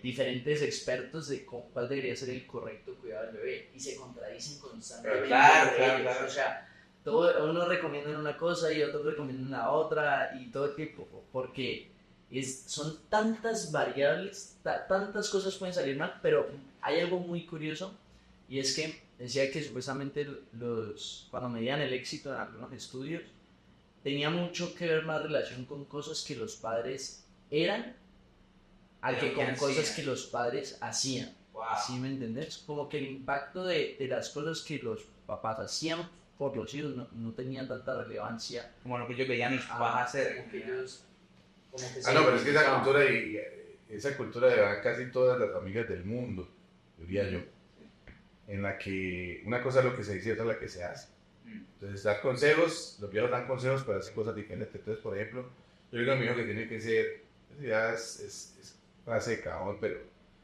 diferentes expertos de cuál debería ser el correcto cuidado del bebé y se contradicen constantemente. Claro. O sea, uno recomienda una cosa y otro recomienda la otra y todo el tiempo, porque son tantas variables, tantas cosas pueden salir mal, pero hay algo muy curioso y es que decía que supuestamente cuando medían el éxito en algunos estudios tenía mucho que ver más relación con cosas que los padres eran a que con cosas que los padres hacían. Wow. ¿Sí me entendés? Como que el impacto de las cosas que los papás hacían por los hijos no tenían tanta relevancia. Como lo que yo veía a mis papás hacer. Como que ellos, No, pero es que esa cultura de casi todas las familias del mundo, diría yo, en la que una cosa es lo que se dice y otra es la que se hace. Entonces, dar consejos, los viejos dan consejos para hacer cosas diferentes. Entonces, por ejemplo, yo digo a mi hijo que tiene que ser, ya es frase de cajón, pero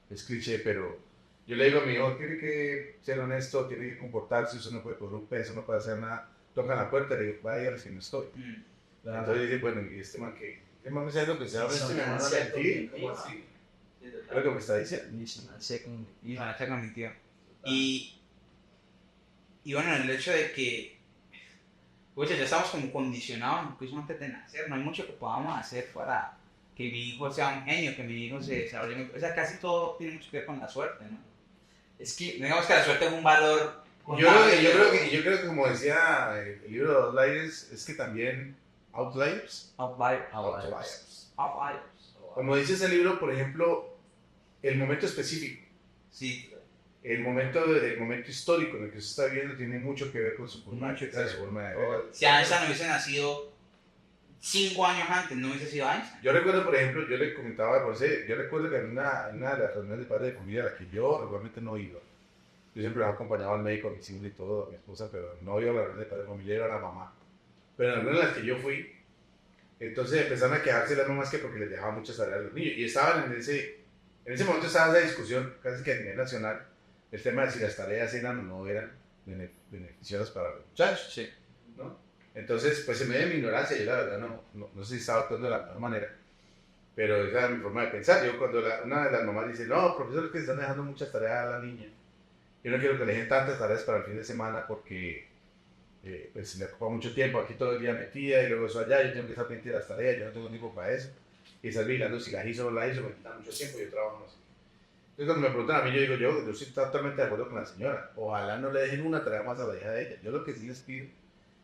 es cliché, pero yo le digo a mi hijo, tiene que ser honesto, tiene que comportarse, usted no puede poner un peso, no puede hacer nnada. Tocan la puerta y le digo, vaya, si no estoy. Entonces dice, bueno, ¿y este man qué? ¿Qué man me está diciendo que se abre este me van a mentir? ¿Cómo así? Es lo que me está diciendo. Y bueno, el hecho de que ya estamos como condicionados incluso antes de nacer, no hay mucho que podamos hacer para que mi hijo sea un genio, que mi hijo se desarrolle. O sea, casi todo tiene mucho que ver con la suerte, ¿no? Es que digamos que la suerte es un valor. Yo creo que como decía el libro de Outliers, es que también Outliers. Como dice ese libro, por ejemplo, el momento específico. Sí. El momento histórico en el que se está viviendo tiene mucho que ver con su forma de ver. Si Einstein no hubiese nacido 5 años antes, no hubiese sido Einstein. Yo recuerdo, por ejemplo, yo le comentaba a José, yo recuerdo que en una de las reuniones de padres de familia a la que yo regularmente no iba, yo siempre los acompañaba al médico, a mis hijos y todo, a mi esposa, pero no iba a la reunión de padres de familia, era la mamá. Pero en algunas de las que yo fui, entonces empezaron a quejarse las mamás que porque les dejaba muchas tareas a los niños, y estaban en ese momento estaba esa discusión casi que a nivel nacional, el tema de si las tareas eran o no eran beneficiosas para los muchachos. Sí. ¿No? Entonces, pues en medio de mi ignorancia, yo la verdad no sé si estaba actuando de la mejor manera, pero esa era mi forma de pensar. Yo cuando una de las mamás dice, no, profesor, es que están dejando muchas tareas a la niña, yo no quiero que le dejen tantas tareas para el fin de semana porque pues me ocupa mucho tiempo, aquí todo el día metida y luego eso allá, yo tengo que estar pendiente de las tareas, yo no tengo tiempo para eso, y estar vigilando si la hizo o no la hizo, me quita mucho tiempo, yo trabajo así. Entonces cuando me preguntan a mí, yo digo, yo estoy totalmente de acuerdo con la señora, ojalá no le dejen una tarea más a la hija de ella. Yo lo que sí les pido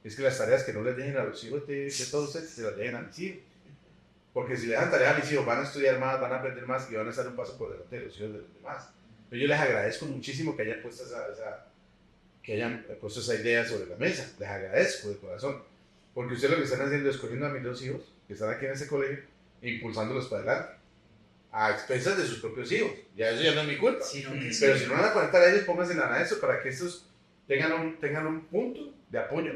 es que las tareas que no les dejen a los hijos de todos ustedes, se las dejen a mis hijos. Porque si le dejan tareas a mis hijos, van a estudiar más, van a aprender más y van a estar un paso por delante de los hijos de los demás. Pero yo les agradezco muchísimo que hayan puesto esa idea sobre la mesa. Les agradezco de corazón. Porque ustedes lo que están haciendo es cogiendo a mis 2 hijos, que están aquí en ese colegio, e impulsándolos para adelante. A expensas de sus propios hijos. Ya eso ya no es mi culpa. Pero si no van a conectar a ellos, pónganse a eso para que estos tengan un punto de apoyo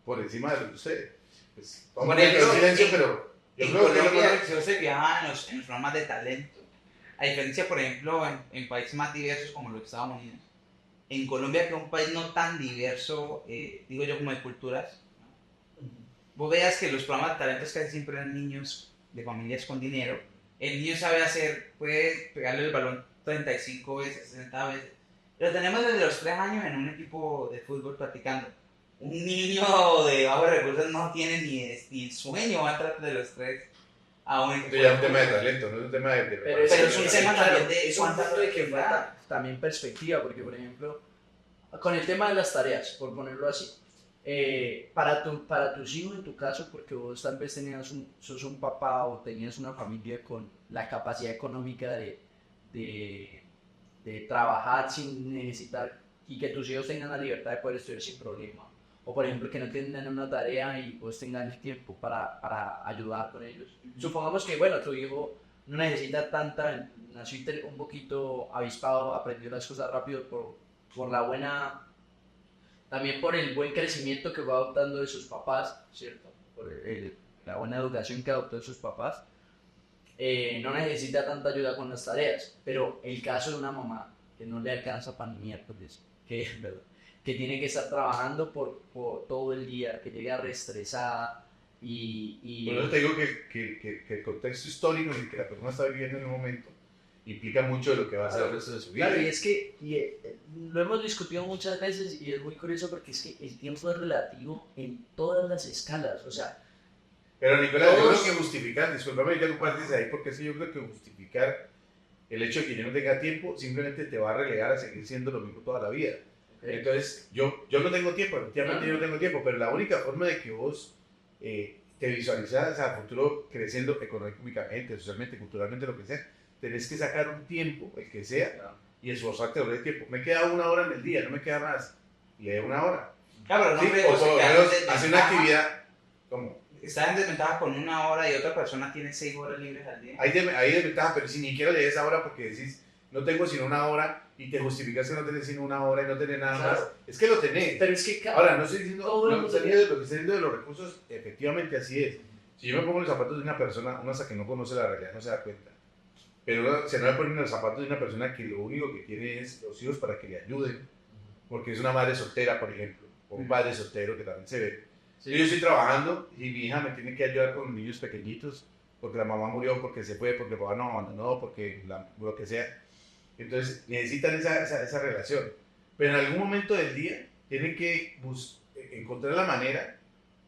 por encima de ustedes. Pues, vamos a ejemplo, silencio, pero yo en creo Colombia se viajaba en los programas de talento. A diferencia, por ejemplo, en países más diversos como los Estados Unidos. En Colombia, que es un país no tan diverso, digo yo, como de culturas, vos veas que los programas de talentos casi siempre eran niños de familias con dinero. El niño sabe hacer, puede pegarle el balón 35 veces, 60 veces. Lo tenemos desde los 3 años en un equipo de fútbol practicando. Un niño de bajos recursos no tiene ni el sueño, va a tratar de los 3 a un equipo. Esto ya es un tema de talento, no es un tema de Pero es un tema también de es un cuánta punto de que productividad. falta también perspectiva, porque por ejemplo, con el tema de las tareas, por ponerlo así, para tus hijos en tu caso, porque vos tal vez sos un papá o tenías una familia con la capacidad económica de trabajar sin necesitar y que tus hijos tengan la libertad de poder estudiar sin problema. O por ejemplo que no tengan una tarea y vos tengan el tiempo para ayudar con ellos. Supongamos que bueno, tu hijo no necesita tanta, nació un poquito avispado, aprendió las cosas rápido por la buena, también por el buen crecimiento que va adoptando de sus papás, ¿cierto? Por la buena educación que adoptó de sus papás. No necesita tanta ayuda con las tareas, pero el caso de una mamá que no le alcanza para ni miércoles, que tiene que estar trabajando por todo el día, que llega reestresada y Por eso te digo que el contexto histórico en el que la persona está viviendo en el momento implica mucho de lo que va a hacer el resto de su vida. claro, y es que lo hemos discutido muchas veces y es muy curioso porque es que el tiempo es relativo en todas las escalas, o sea, Pero Nicolás, yo todos- creo que justificar, discúlpame que tú partes ahí, porque es que yo creo que justificar el hecho de que yo no tenga tiempo simplemente te va a relegar a seguir siendo lo mismo toda la vida. Entonces, yo no tengo tiempo, efectivamente yo no tengo tiempo, pero la única forma de que vos te visualizas a futuro creciendo económicamente, socialmente, culturalmente, lo que sea, tenés que sacar un tiempo, el que sea, y esforzarte sobre el tiempo. Me queda 1 hora en el día, no me queda más, y hay 1 hora. Claro, pero no Sí, hombre, o o sea, por lo quedas menos en hacer una desventaja. actividad como... Estás en desventaja con 1 hora y otra persona tiene 6 horas libres al día. Hay desventaja, pero si ni quiero llegar a esa hora porque decís, no tengo sino 1 hora y te justificas que no tenés sino 1 hora y no tenés nada Claro. más, es que lo tenés. pero es que Ahora, no estoy diciendo, todo el no mundo estoy tiene- diciendo lo que estoy diciendo de los recursos, efectivamente así es. Si yo me pongo en los zapatos de una persona, una hasta que no conoce la realidad no se da cuenta. Pero se no me pone en los zapatos de una persona que lo único que tiene es los hijos para que le ayuden, porque es una madre soltera, por ejemplo, o un padre soltero que también se ve. Sí. Yo estoy trabajando y mi hija me tiene que ayudar con niños pequeñitos, porque la mamá murió, porque se fue, porque el papá no abandonó, porque lo que sea. Entonces necesitan esa relación. Pero en algún momento del día tienen que encontrar la manera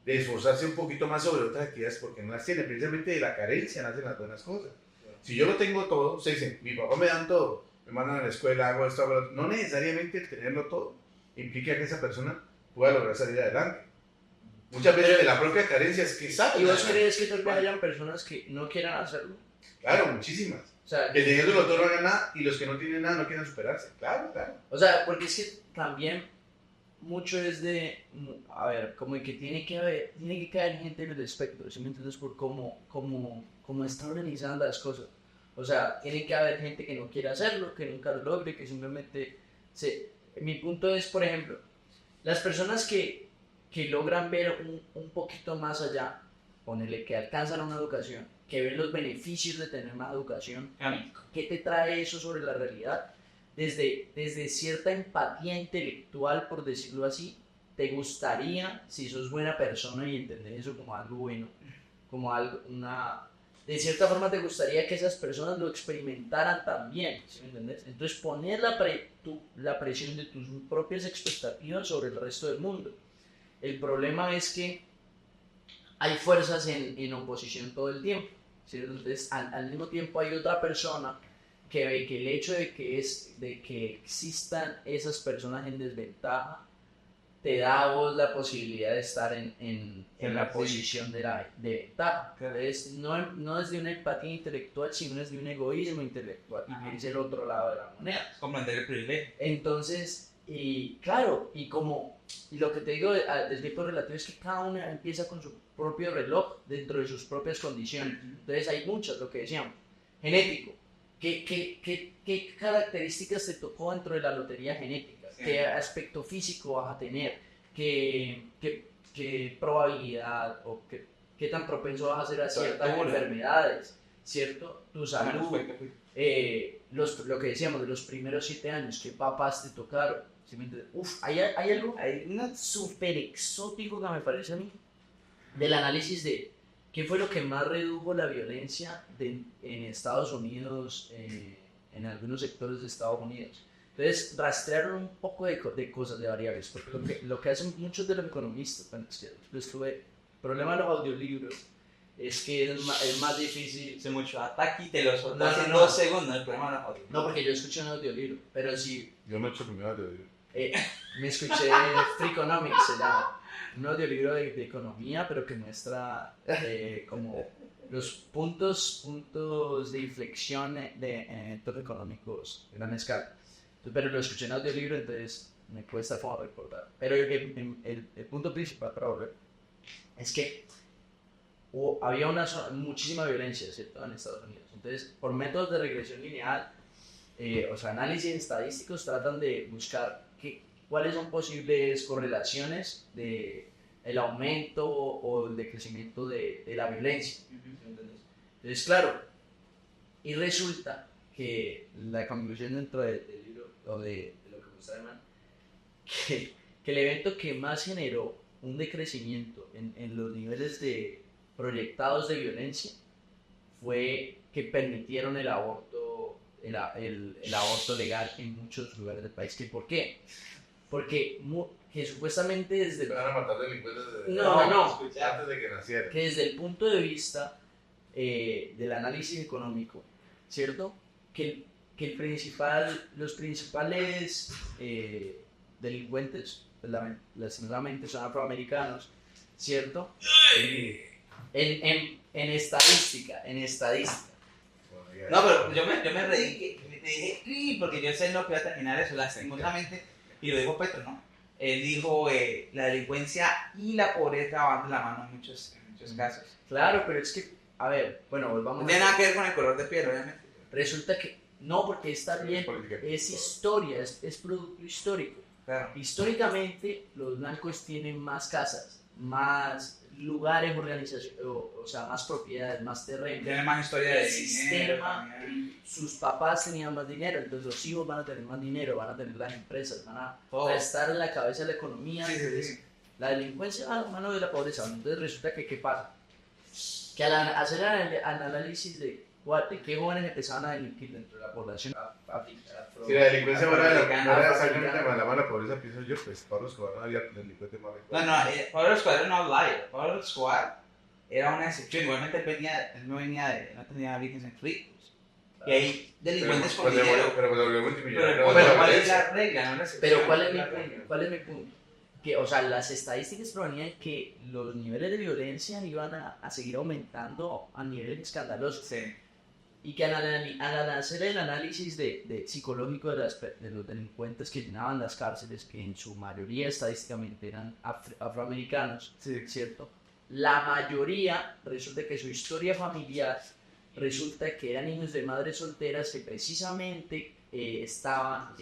de esforzarse un poquito más sobre otras actividades, porque no las tienen. Precisamente de la carencia nacen las buenas cosas. Si yo lo tengo todo, se dicen, mi papá me dan todo, me mandan a la escuela, hago esto, hago lo otro. No necesariamente el tenerlo todo implica que esa persona pueda lograr salir adelante. Muchas veces de la propia carencia es que saben. ¿Y vos crees que tal vez hayan personas que no quieran hacerlo? Claro, muchísimas. O sea, Que teniéndolo todo no hagan nada y los que no tienen nada no quieren superarse. Claro, claro. porque es que también mucho es a ver, como de que tiene que caer gente en el espectro, ¿sí me entiendes? Por cómo están organizadas las cosas. O sea, tiene que haber gente que no quiera hacerlo, que nunca lo logre, que simplemente mi punto es, por ejemplo, las personas que logran ver un poquito más allá, ponerle que alcanzan una educación, que ven los beneficios de tener una educación, ¿qué te trae eso sobre la realidad? Desde cierta empatía intelectual, por decirlo así, te gustaría, si sos buena persona y entender eso como algo bueno, como algo, de cierta forma te gustaría que esas personas lo experimentaran también, ¿sí me entiendes? Entonces poner la presión de tus propias expectativas sobre el resto del mundo. El problema es que hay fuerzas en oposición todo el tiempo, ¿sí? Entonces al mismo tiempo hay otra persona que ve que el hecho de que existan esas personas en desventaja te da a vos la posibilidad de estar en la posición de ventaja. Entonces, no es de una empatía intelectual, sino es de un egoísmo intelectual, que es el otro lado de la moneda. Es comprender el privilegio. Entonces, y lo que te digo del tiempo relativo es que cada uno empieza con su propio reloj dentro de sus propias condiciones. Entonces hay muchas, lo que decíamos, genético. ¿Qué características te tocó dentro de la lotería genética? Sí. ¿Qué aspecto físico vas a tener? ¿Qué probabilidad o qué tan propenso vas a ser a ciertas enfermedades? ¿Cierto? Tu salud. Lo que decíamos de los primeros 7 años, ¿qué papás te tocaron? ¿Sí me entiendes? Hay algo Hay una súper exótico que me parece a mí. del análisis de qué fue lo que más redujo la violencia en Estados Unidos, en algunos sectores de Estados Unidos. Entonces, rastrearon un poco de cosas, de variables, porque lo que hacen muchos de los economistas, bueno, es que el problema de los audiolibros es que es más difícil. Hace mucho ataque y te lo soltas No, en no. 2 segundos el programa no audio. No, porque yo escuché un audiolibro, pero sí, Yo no he hecho primero de me escuché Freakonomics, se llama, un audiolibro de economía, pero que muestra como los puntos de inflexión de eventos económicos en gran escala. Pero lo escuché en audiolibro, entonces me cuesta como recordar. Pero el punto principal para volver es que había muchísima violencia, ¿cierto?, en Estados Unidos. Entonces, por métodos de regresión lineal, o sea, análisis estadísticos, tratan de buscar cuáles son posibles correlaciones de el aumento o el decrecimiento de la violencia. Entonces, claro, y resulta que la conclusión dentro del libro, o de lo que muestra Eman, que el evento que más generó un decrecimiento en los niveles proyectados de violencia fue que permitieron el aborto legal en muchos lugares del país. ¿Por qué? Porque que supuestamente desde Van a matar delincuentes No. antes de que nacieran. que desde el punto de vista del análisis económico, ¿cierto? Que los principales delincuentes, lastimosamente, son afroamericanos, ¿cierto? En estadística. No, pero yo me reí que me dije, "Sí", porque yo sé lo que va a terminar eso, lastimosamente, y lo dijo Petro, ¿no? Él dijo, la delincuencia y la pobreza van de la mano en muchos casos. Claro, pero es que, a ver, bueno, volvamos No tiene nada que ver con el color de piel, obviamente. Resulta que no, porque está bien, política. es historia, es producto histórico. Claro. Históricamente, los blancos tienen más casas, más lugares, o sea, más propiedades, más terreno. Tiene más historia de El sistema, dinero, sus papás tenían más dinero, entonces los hijos van a tener más dinero, van a tener las empresas, van todo. a estar en la cabeza de la economía. Sí, sí, Entonces, sí. la delincuencia va a la mano de la pobreza. Entonces resulta que, ¿qué pasa? Que al hacer el análisis de qué jóvenes empezaban a delinquir dentro de la población Si la delincuencia va a afroamericana. la mala pobreza, pienso yo, pues Pablo Escobar no había delincuente más rico. No, Pablo Escobar era un outlier. Pablo Escobar era una excepción. Igualmente él no tenía orígenes en ricos. Y hay delincuentes con dinero. Pero cuando volvió multimillonario. Pero ¿cuál es la regla? No la excepción. Pero ¿cuál es mi punto? Que, o sea, las estadísticas provenían que los niveles de violencia iban a seguir aumentando a niveles escandalosos. Sí. Y que al hacer el análisis psicológico de los delincuentes que llenaban las cárceles, que en su mayoría estadísticamente eran afroamericanos, ¿cierto? La mayoría resulta que su historia familiar resulta que eran hijos de madres solteras que precisamente estaban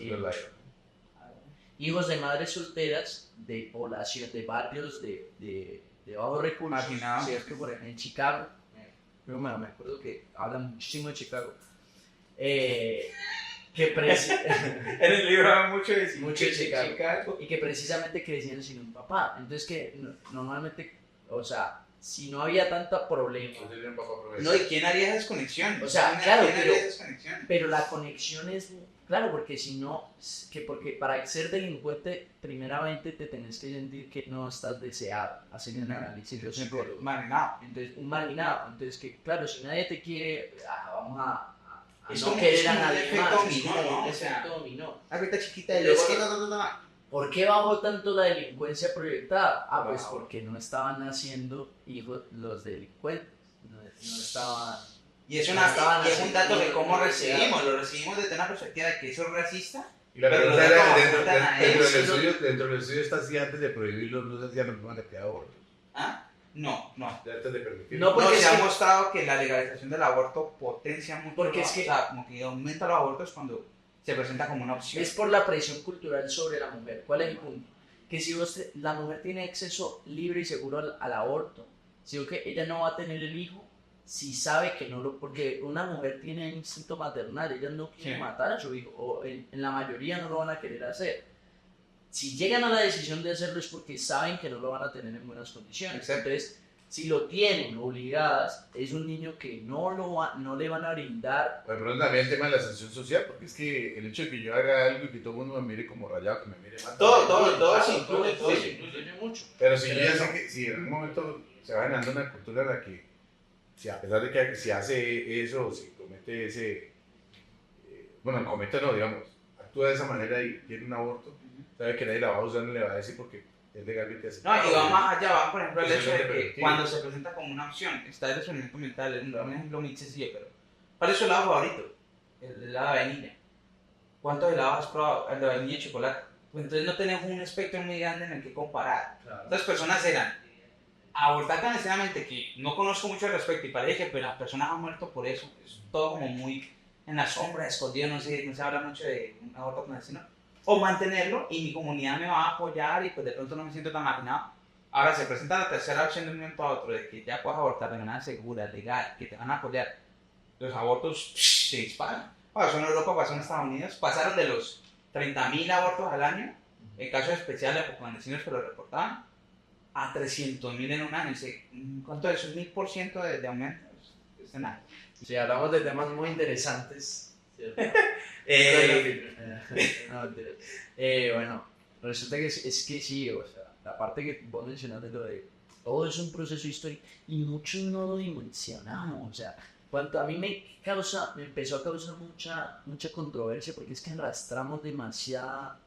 hijos de madres solteras de población, de barrios de bajos recursos, Marginados. ¿cierto? Por ejemplo, en Chicago, me acuerdo que hablan muchísimo de Chicago, En el libro habla mucho de Chicago, y que precisamente crecían sin un papá. Entonces que normalmente, o sea, si no había tanto problema, No, ¿y quién haría esas conexiones? O sea, ¿Quién claro, haría esas conexiones? pero la conexión es, claro, porque si no, porque para ser delincuente, primeramente te tenés que sentir que no estás deseado, hacer un análisis psicólogo. Marginado. Entonces, un marginado. Entonces, que claro, si nadie te quiere, vamos a Es no como- querer es a como un nadie efecto más. dominó, Es como ¿no? un O sea, efecto dominó. Ahorita chiquita Pero y luego... es que- ¿Por qué bajó tanto la delincuencia proyectada? Pues Wow. porque no estaban naciendo hijos los delincuentes. No estaban. Y es, No estaban y es un así, dato de no, cómo no, recibimos. Lo recibimos desde una perspectiva de que eso es racista. Y la Pero pregunta lo era, dejo dentro apuntar a eso. del estudio está así antes de prohibirlo, no se hacían los problemas de cuidado. ¿Ah? No. Antes de permitirlo. No, porque Porque es se que- ha mostrado que la legalización del aborto potencia mucho. Porque es que- O sea, como que aumenta los abortos cuando se presenta como una opción. Es por la presión cultural sobre la mujer. ¿Cuál es el punto? Que si la mujer tiene acceso libre y seguro al aborto, si que ella no va a tener el hijo si sabe que no lo... Porque una mujer tiene instinto maternal, ella no quiere Sí. matar a su hijo, o en la mayoría no lo van a querer hacer. Si llegan a la decisión de hacerlo es porque saben que no lo van a tener en buenas condiciones. Exacto. Entonces, Si lo tienen obligadas, es un niño que no le van a brindar. Pero pronto también el tema de la sanción social, porque es que el hecho de que yo haga algo y que todo el mundo me mire como rayado, que me mire mal. Todo se incluye, todo se incluye. Influye mucho. Pero si yo ya sé que si en algún momento se va ganando una cultura en la que, si a pesar de que si hace eso, o si comete ese, bueno, comete no, digamos, actúa de esa manera y tiene un aborto, sabe que nadie la va a usar ni le va a decir porque es legalmente así. No, y va más allá, va por ejemplo el Eso hecho es de que permitido. cuando se presenta como una opción, está el experimento mental, es un ejemplo muy sencillo, pero ¿cuál es su helado favorito? El helado de vainilla. ¿Cuántos helados has probado? El de vainilla y chocolate. Pues entonces no tenemos un espectro muy grande en el que comparar. Claro. Las personas eran abortar clandestinamente, que no conozco mucho al respecto y parece que pues, las personas han muerto por eso, es todo como muy en la sombra, escondido, no se habla mucho de un aborto clandestino, o mantenerlo y mi comunidad me va a apoyar y pues de pronto no me siento tan marginado. Ahora se presenta la tercera opción de un momento a otro, de que ya puedes abortar de manera segura, legal, que te van a apoyar, los abortos se disparan. Pasó en Europa, pasó en Estados Unidos, pasaron de los 30.000 abortos al año, en casos especiales o clandestinos que lo reportaban, a 300.000 en un año. ¿Cuánto es? ¿Un 1000% de aumento? Es nada. Si hablamos de temas muy interesantes, ¿cierto? Bueno, resulta que es que sí, o sea, la parte que vos mencionaste, lo de todo es un proceso histórico y muchos no lo dimensionamos, o sea, cuanto a mí me empezó a causar mucha controversia porque es que arrastramos demasiada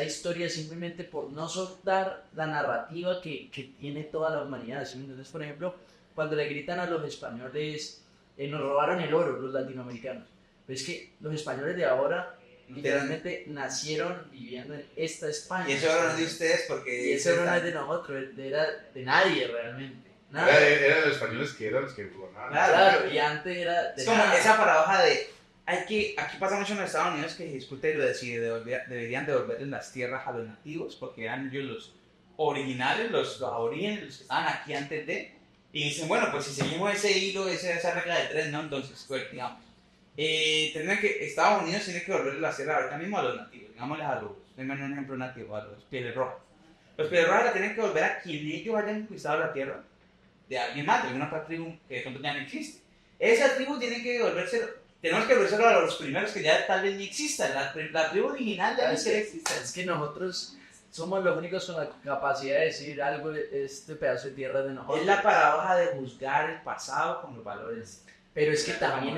historia simplemente por no soltar la narrativa que tiene toda la humanidad, ¿sí? Entonces, por ejemplo, cuando le gritan a los españoles, nos robaron el oro, los latinoamericanos, pero es que los españoles de ahora literalmente nacieron viviendo en esta España. Y eso ahora no es de ustedes porque... Y eso no es de nosotros, era de nadie realmente. Nada. Eran los españoles que eran los que gobernaban. Claro, y antes era de Es como nada. esa paradoja de... aquí pasa mucho en los Estados Unidos que se discute lo de si deberían devolverles las tierras a los nativos porque eran ellos los originales, los aborígenes, los que estaban aquí antes de... Y dicen, bueno, pues si seguimos ese hilo, esa regla de tres, ¿no? Entonces, pues, digamos, Estados Unidos tiene que devolverles las tierras ahorita mismo a los nativos, digámosles a los, denme un ejemplo nativo, a los pieles rojas. Los pieles rojas la tienen que devolver a quien ellos hayan conquistado la tierra de alguien más, de alguna otra tribu que de pronto ya no existe. Esa tribu tiene que devolverse, tenemos que devolvérselo a los primeros que ya tal vez ni existan, la tribu original ya ni siquiera existe. Es que nosotros somos los únicos con la capacidad de decir algo, este pedazo de tierra es de nosotros. Es la paradoja de juzgar el pasado con los valores. Pero es que también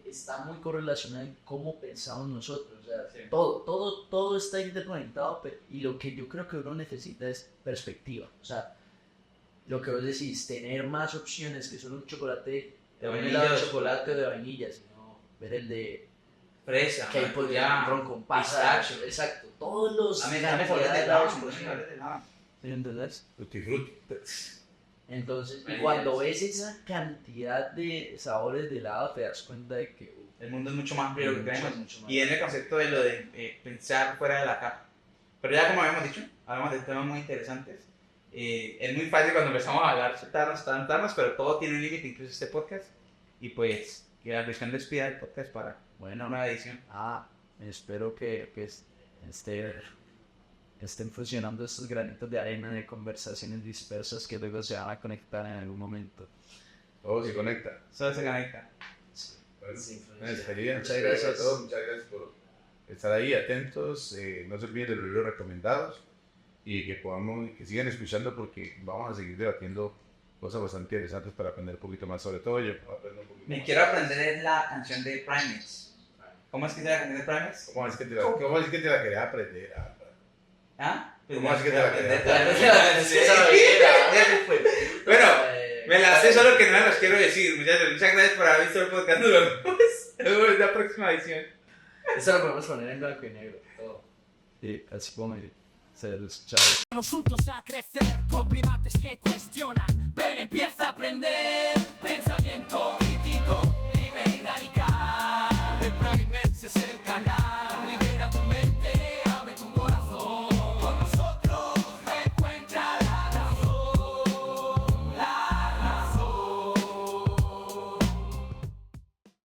está muy correlacionado en cómo pensamos nosotros. O sea, sí. todo está interconectado, y lo que yo creo que uno necesita es perspectiva. O sea, lo que vos decís, tener más opciones que solo un chocolate de vainilla, de chocolate o de vainilla, sino ver el de fresa, que podría ron con pistacho, exacto. Todos los ¿entendés? Tutti frutti. Entonces, cuando ves esa cantidad de sabores de helado, te das cuenta de que el mundo es mucho más amplio de lo que creemos. Y en el concepto de lo de pensar fuera de la caja. Pero ya como habíamos dicho, hablamos de temas muy interesantes. Es muy fácil cuando empezamos a hablar, soltarnos, pero todo tiene un límite, incluso este podcast. Y pues, que la versión despida del podcast para una nueva edición. Espero que estén funcionando estos granitos de arena de conversaciones dispersas que luego se van a conectar en algún momento. Todo se conecta. Solo se conecta. Bueno, Sí, muchas gracias a todos, muchas gracias por estar ahí atentos. No se olviden de los libros recomendados y que sigan escuchando porque vamos a seguir debatiendo cosas bastante interesantes para aprender un poquito más, sobre todo yo aprendo un poquito más. Quiero aprender la canción de Primates. ¿Cómo es que te la canción de Primates? ¿Cómo es que te la quería aprender? ¿Ah? Pues ¿Cómo es que te la quería Bueno, me la sé, solo que no las quiero decir, muchachos. Muchas gracias por haber visto el podcast. Nos vemos en la próxima edición. Eso lo podemos poner en blanco y negro. Todo. Sí, así como ser escuchado. Vamos juntos a crecer con primates que cuestionan. Ven, empieza a aprender pensamiento crítico.